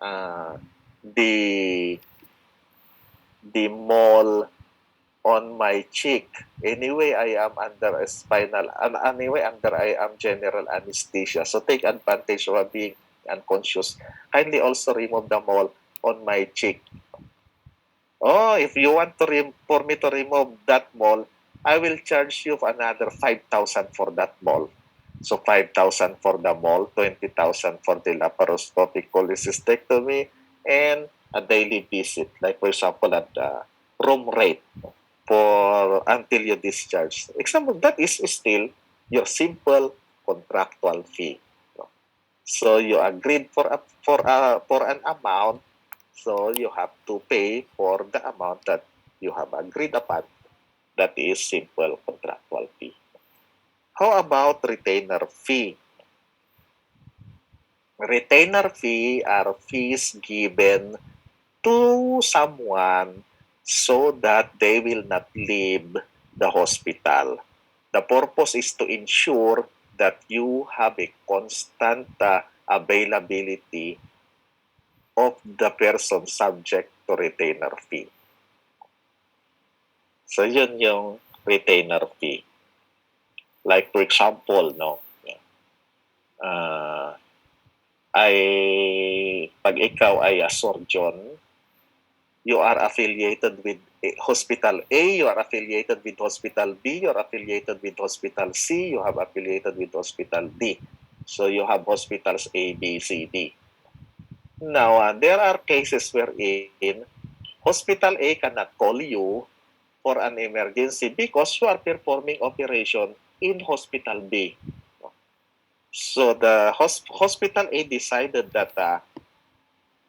uh, the mole on my cheek? Anyway, I am under a spinal, anyway, I am general anesthesia. So take advantage of being unconscious. Kindly also remove the mole on my cheek. Oh, if you want for me to remove that mole, I will charge you another 5,000 for that mole. So 5,000 for the mole, 20,000 for the laparoscopic cholecystectomy, and a daily visit. Like for example, at the room rate for until you discharge. Example, that is still your simple contractual fee. So you agreed for an amount, so you have to pay for the amount that you have agreed upon. That is simple contractual fee. How about retainer fee? Retainer fee are fees given to someone so that they will not leave the hospital. The purpose is to ensure that you have a constant availability of the person subject to retainer fee. So yun yung retainer fee. Like for example, no, uh, pag ikaw ay a surgeon, you are affiliated with Hospital A, you are affiliated with Hospital B, you are affiliated with Hospital C, you have affiliated with Hospital D. So you have hospitals A, B, C, D. Now, there are cases wherein Hospital A cannot call you for an emergency because you are performing operation in Hospital B. So the Hospital A decided that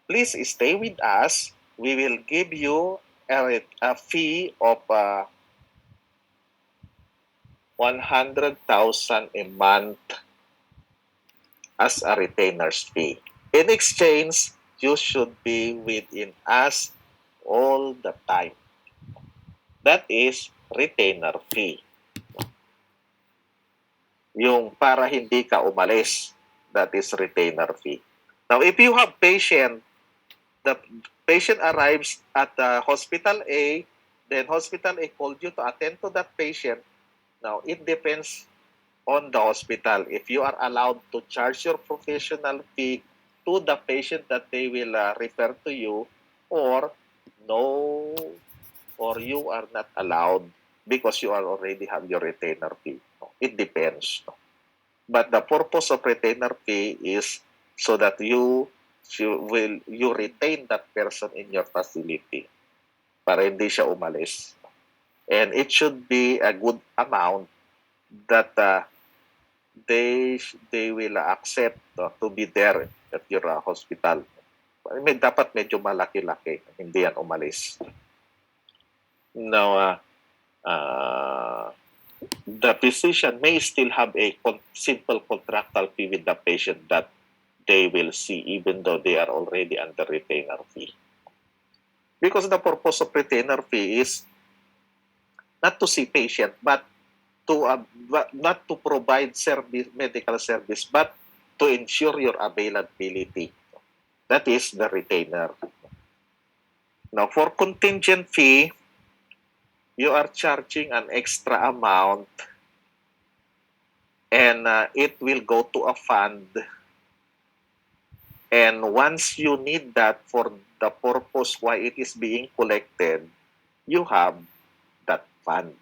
please stay with us. We will give you a fee of 100,000 a month as a retainer's fee. In exchange, you should be within us all the time. That is retainer fee. Yung para hindi ka umalis, that is retainer fee. Now, if you have the patient arrives at the hospital A, then hospital A called you to attend to that patient. Now, it depends on the hospital. If you are allowed to charge your professional fee to the patient that they will refer to you, or no, or you are not allowed because you are already have your retainer fee. It depends. But the purpose of retainer fee is so that you retain that person in your facility para hindi siya umalis. And it should be a good amount that they will accept to be there at your hospital. Dapat medyo malaki-laki, hindi yan umalis. Now, the physician may still have a simple contractual fee with the patient that they will see even though they are already under retainer fee. Because the purpose of retainer fee is not to see patient, but not to provide medical service, but to ensure your availability. That is the retainer. Now, for contingent fee, you are charging an extra amount and it will go to a fund. And once you need that for the purpose why it is being collected, you have that fund.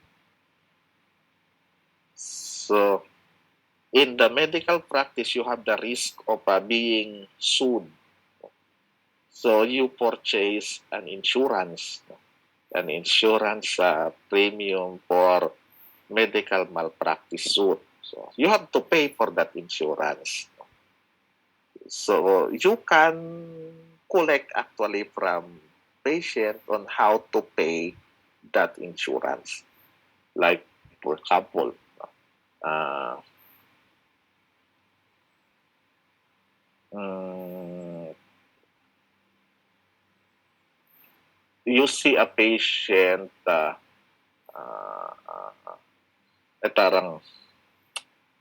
So, in the medical practice, you have the risk of being sued. So, you purchase an insurance premium for medical malpractice suit. So, you have to pay for that insurance. So, you can collect actually from patient on how to pay that insurance. Like, for example, uh, mm, you see a patient,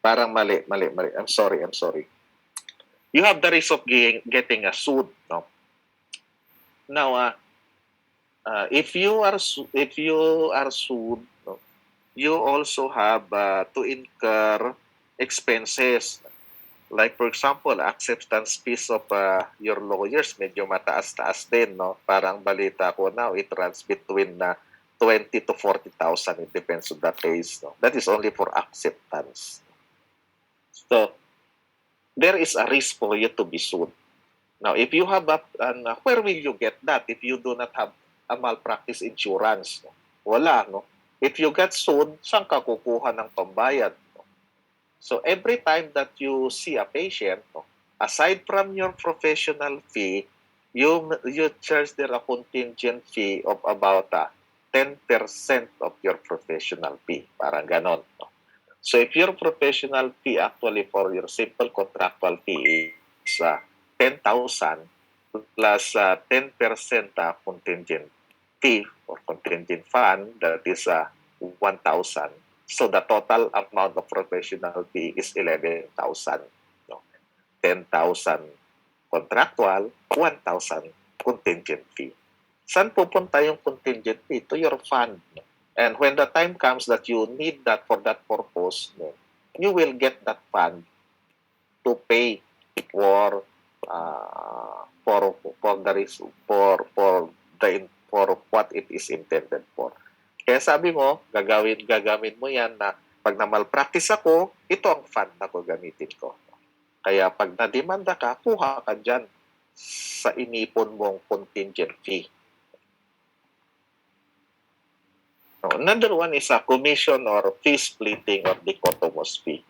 parang, mali. I'm sorry. You have the risk of getting a sued, no? Now, if you are sued, no, you also have to incur expenses. Like for example, acceptance fees of your lawyers, medyo mataas-taas din, no? Parang balita ko now, it runs between 20 to 40,000. It depends on the case, no? That is only for acceptance. So, there is a risk for you to be sued. Now, if you have where will you get that if you do not have a malpractice insurance? No? Wala, no? If you get sued, saan ka kukuha ng pambayad? No? So, every time that you see a patient, no, aside from your professional fee, you charge there a contingent fee of about 10% of your professional fee. Parang ganon. No? So, if your professional fee actually for your simple contractual fee is 10,000 plus 10% contingent fee or contingent fund, that is 1,000. So the total amount of professional fee is 11,000. No? 10,000 contractual, 1,000 contingent fee. Saan pupunta yung contingent fee? To your fund. No? And when the time comes that you need that for that purpose, no, you will get that fund to pay for what it is intended for. Kaya sabi mo, gagamit mo yan na pag na-malpractice ako, ito ang fund na ko gamitin ko. Kaya pag na-demanda ka, kuha ka dyan sa inipon mong contingent fee. Another one is a commission or fee splitting or dichotomous fee.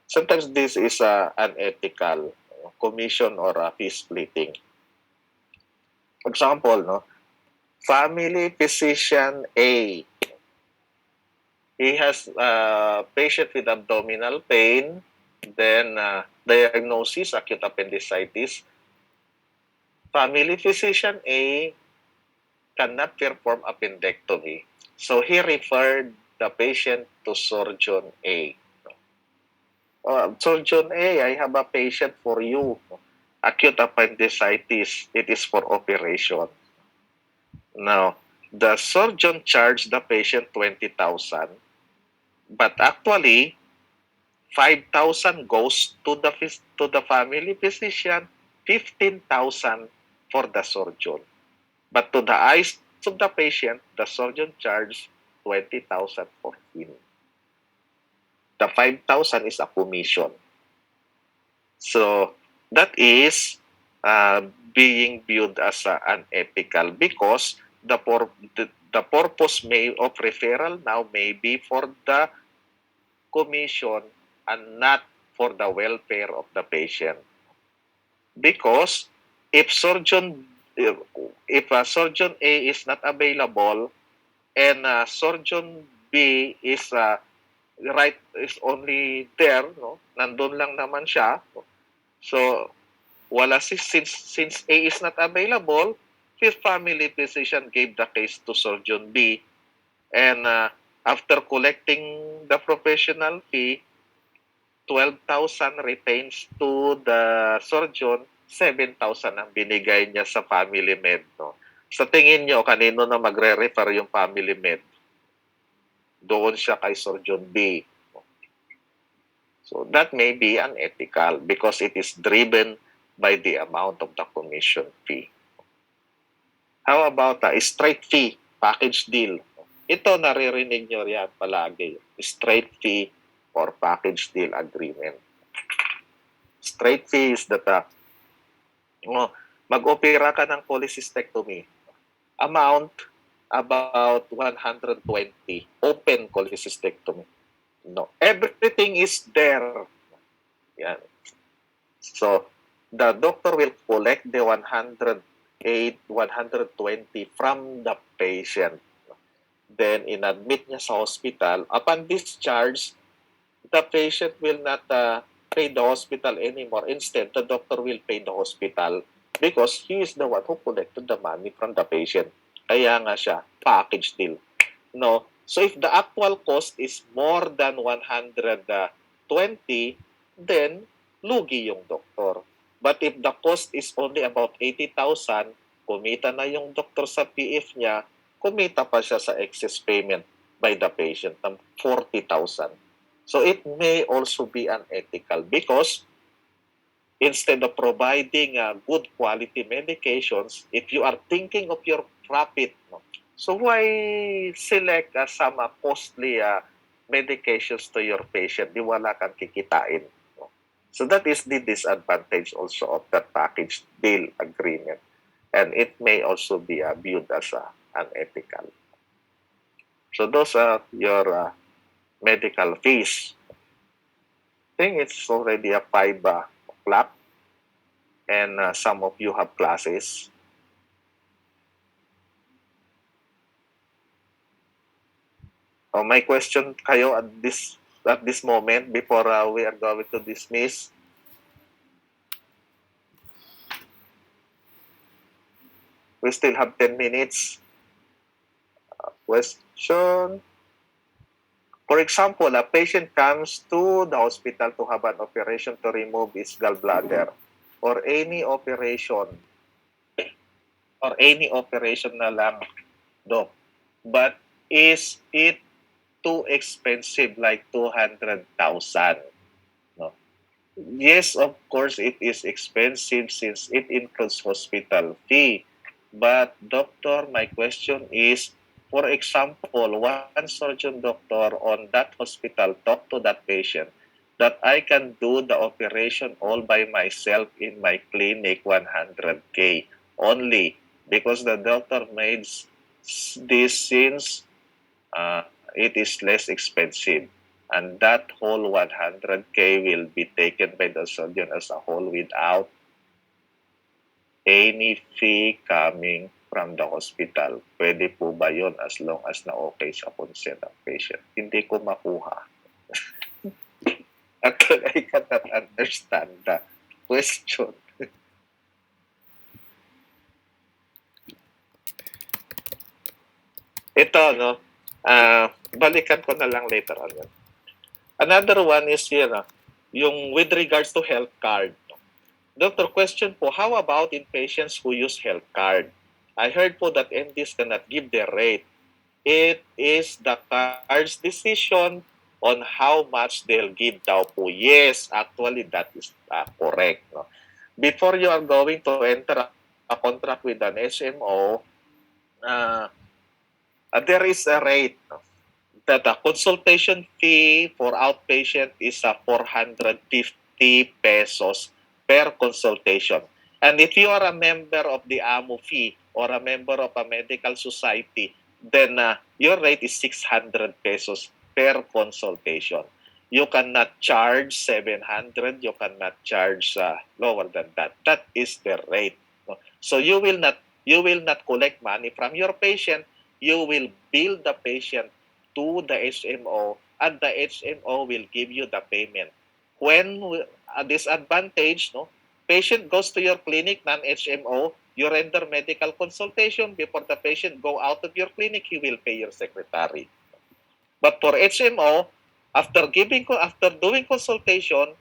Sometimes this is unethical commission or fee splitting. For example, no, family physician A, he has a patient with abdominal pain, then diagnosis acute appendicitis. Family physician A cannot perform appendectomy. So he referred the patient to surgeon A. Surgeon A, I have a patient for you. Acute appendicitis. It is for operation. Now, the surgeon charged the patient 20,000, but actually 5,000 goes to the family physician, 15,000 for the surgeon. But to the eyes of the patient, the surgeon charged 20,000 for him. The 5,000 is a commission. So that is being viewed as unethical because the purpose of referral now may be for the commission and not for the welfare of the patient. Because if surgeon A is not available and surgeon B is is only there, no, nandun lang naman siya. So wala since A is not available, his family physician gave the case to surgeon B, and after collecting the professional fee, 12,000 retains to the surgeon, 7,000 ang binigay niya sa family med. No? Sa tingin niyo, kanino na magre-refer yung family med? Doon siya kay surgeon B. So that may be unethical because it is driven by the amount of the commission fee. How about a straight fee package deal? Ito naririnig nyo yan palagi. Straight fee or package deal agreement. Straight fee is that mag-opera ka ng cholecystectomy. Amount about 120. Open cholecystectomy. No, everything is there. Yan. So, the doctor will collect the 120 from the patient. Then, inadmit niya sa hospital. Upon discharge, the patient will not pay the hospital anymore. Instead, the doctor will pay the hospital because he is the one who collected the money from the patient. Kaya nga siya, package deal. No? So if the actual cost is more than 120, then lugi yung doktor. But if the cost is only about 80,000, kumita na yung doktor sa PF niya, kumita pa siya sa excess payment by the patient ng 40,000. So it may also be unethical because instead of providing good quality medications, if you are thinking of your profit, no? So why select some costly medications to your patient? Di wala kang kikitain. No? So that is the disadvantage also of that package deal agreement. And it may also be viewed as unethical. So those are your medical fees. I think it's already 5 o'clock and some of you have classes. May question kayo at this moment before we are going to dismiss? We still have 10 minutes. Question. For example, a patient comes to the hospital to have an operation to remove his gallbladder or any operation na lang, doc. But is it too expensive, like 200,000? No. Yes, of course, it is expensive since it includes hospital fee. But doctor, my question is, for example, one surgeon doctor on that hospital talk to that patient that I can do the operation all by myself in my clinic 100K only because the doctor made this since it is less expensive. And that whole 100K will be taken by the surgeon as a whole without any fee coming from the hospital. Pwede po ba yun as long as na okay sa consent ng patient? Hindi ko makuha. Actually, I cannot understand the question. Ito, no? Balikan ko na lang later on yun. Another one is here, yung with regards to health card. Doctor, question po, how about in patients who use health card? I heard po that MDs cannot give their rate. It is the card's decision on how much they'll give daw po. Yes, actually that is correct. No? Before you are going to enter a contract with an HMO, there is a rate. No? That the consultation fee for outpatient is 450 pesos per consultation. And if you are a member of the AMO fee or a member of a medical society, then your rate is 600 pesos per consultation. You cannot charge 700, you cannot charge lower than that. That is the rate. So you will not collect money from your patient, you will bill the patient to the HMO and the HMO will give you the payment. When a disadvantage, no, patient goes to your clinic, non-HMO, you render medical consultation. Before the patient go out of your clinic, he will pay your secretary. But for HMO, after doing consultation,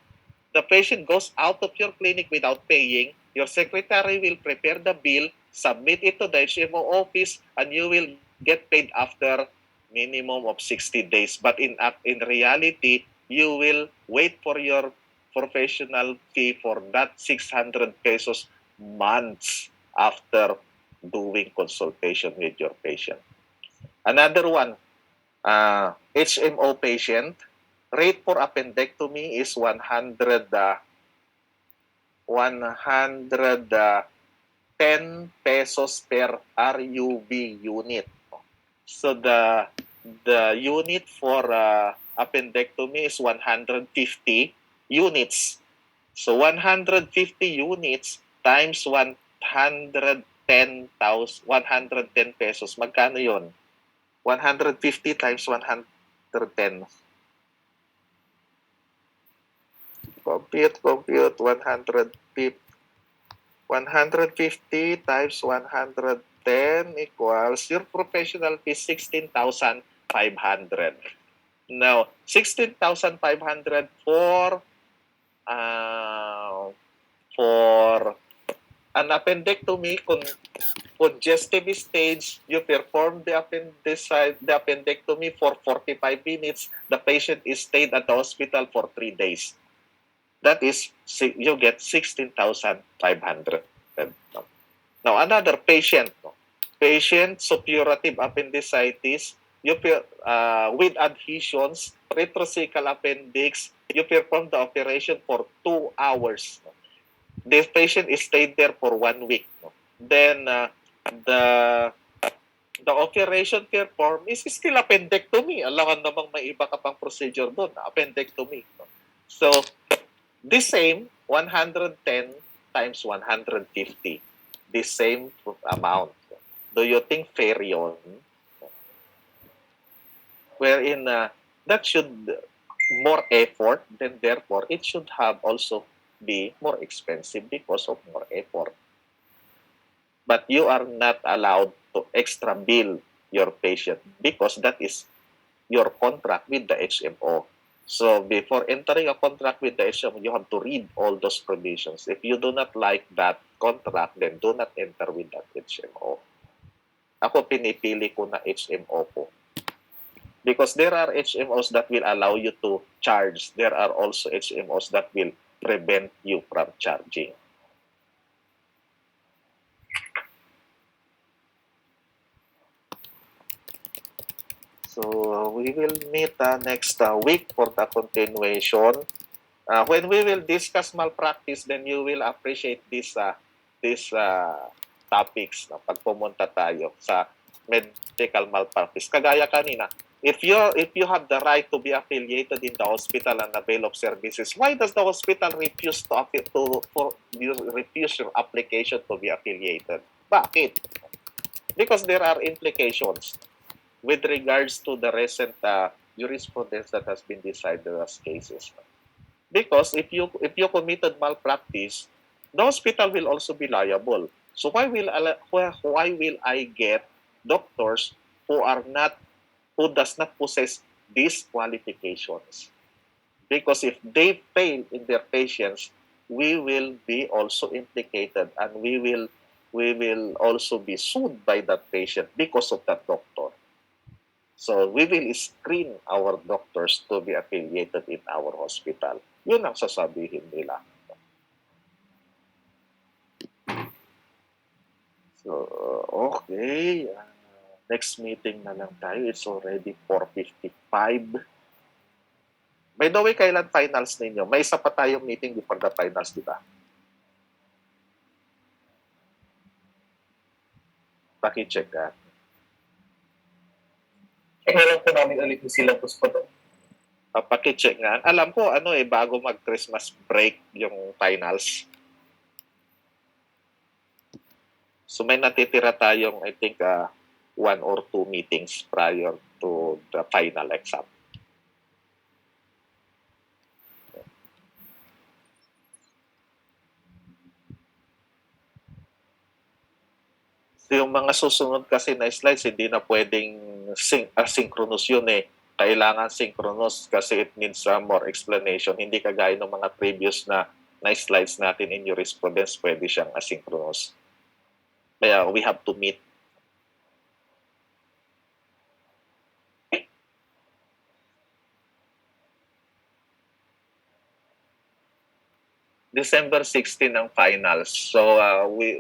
the patient goes out of your clinic without paying, your secretary will prepare the bill, submit it to the HMO office, and you will get paid after minimum of 60 days. But in reality, you will wait for your professional fee for that 600 pesos months after doing consultation with your patient. Another one, HMO patient, rate for appendectomy is 110 pesos per RUV unit. So the unit for appendectomy is 150 units. So 150 units times 110 pesos. Magkano yon? 150 times 110. compute 150 times 110 equals your professional fee 16,500. Now, 16,500 for an appendectomy congestive stage, you perform the appendectomy for 45 minutes. The patient is stayed at the hospital for 3 days. That is, you get 16,500. Now, another patient, suppurative appendicitis, with adhesions, retrocecal appendix, you perform the operation for 2 hours. The patient is stayed there for 1 week. Then, the operation performed is still appendectomy. Alangan namang may iba ka pang procedure doon, appendectomy. So, the same 110 times 150, the same amount. Do you think fair yun? Wherein that should more effort, then therefore it should have also be more expensive because of more effort. But you are not allowed to extra bill your patient because that is your contract with the HMO. So before entering a contract with the HMO, you have to read all those provisions. If you do not like that contract, then do not enter with that HMO. Ako pinipili ko na HMO po. Because there are HMOs that will allow you to charge. There are also HMOs that will prevent you from charging. So we will meet next week for the continuation. When we will discuss malpractice, then you will appreciate these topics na pag pumunta tayo sa medical malpractice. Kagaya kanina, if you have the right to be affiliated in the hospital and avail of services, why does the hospital refuse refuse your application to be affiliated? Bakit? Because there are implications with regards to the recent jurisprudence that has been decided as cases. Because if you committed malpractice, the hospital will also be liable. So why will I get doctors who does not possess these qualifications? Because if they fail in their patients, we will be also implicated, and we will also be sued by that patient because of that doctor. So we will screen our doctors to be affiliated in our hospital. Yun ang sasabihin nila. So, okay. Next meeting na lang tayo. It's already 4:55. By the way, kailan finals ninyo? May isa pa tayong meeting before the finals, di ba? Paki-check ka. Check na lang po namin ulit yung syllabus po doon. Paki-check nga. Alam ko, bago mag-Christmas break yung finals. So may natitira tayong, I think, 1 or 2 meetings prior to the final exam. So yung mga susunod kasi na slides, hindi na pwedeng asynchronous yun eh. Kailangan synchronous kasi it needs more explanation. Hindi kagaya ng mga previous na slides natin in jurisprudence, pwede siyang asynchronous. Kaya we have to meet. December 16 ang finals. So we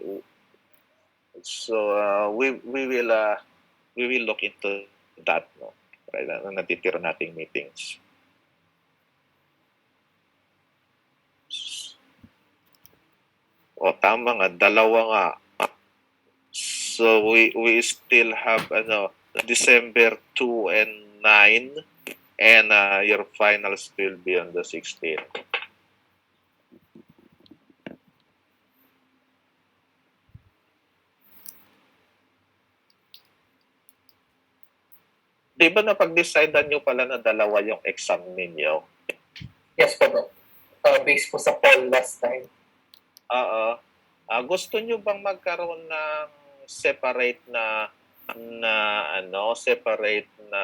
will look into that, no. Right, natitira nating meetings. Tama nga, dalawa nga. So we still have December 2 and 9, and your finals will be on the 16th. Di ba napag-decidean nyo pala na dalawa yung exam ninyo? Yes po, Doc. based po sa poll last time. Oo. Gusto nyo bang magkaroon ng separate separate na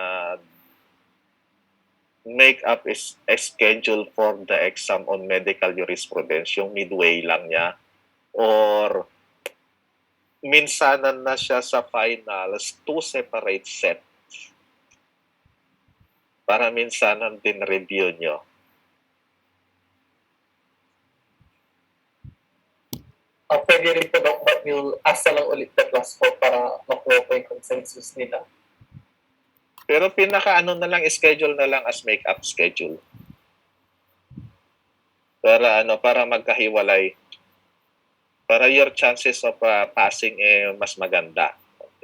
make-up is a schedule for the exam on medical jurisprudence, yung midway lang niya? Or minsanan na siya sa finals, two separate sets? Para minsanan din review nyo. Pwede rin po daw, but we'll ask na lang ulit the class po para makuha po yung consensus nila. Pero pinaka-ano na lang, schedule na lang as make-up schedule. Para magkahiwalay. Para your chances of passing mas maganda.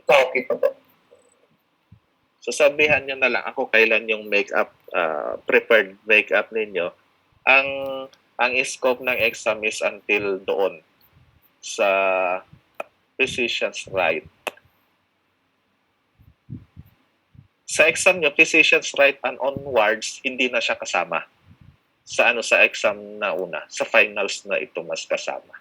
Okay po po. So sabihan nyo na lang ako kailan yung make-up, prepared make-up ninyo. Ang scope ng exam is until doon sa physician's right. Sa exam nyo, physician's right and onwards, hindi na siya kasama. Sa exam na una. Sa finals na ito mas kasama.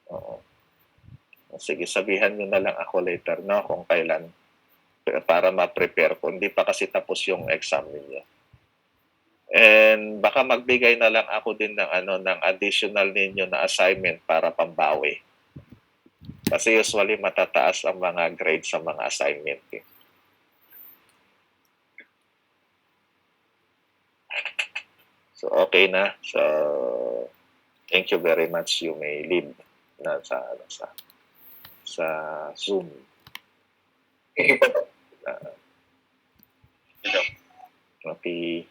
Oo. Sige, sabihan nyo na lang ako later, no? Kung kailan para ma-prepare ko. Hindi pa kasi tapos yung exam ninyo. And baka magbigay na lang ako din ng additional ninyo na assignment para pambawi. Kasi usually matataas ang mga grades sa mga assignment. So okay na. So thank you very much. You may leave na sa Zoom. Okay po po. Okay.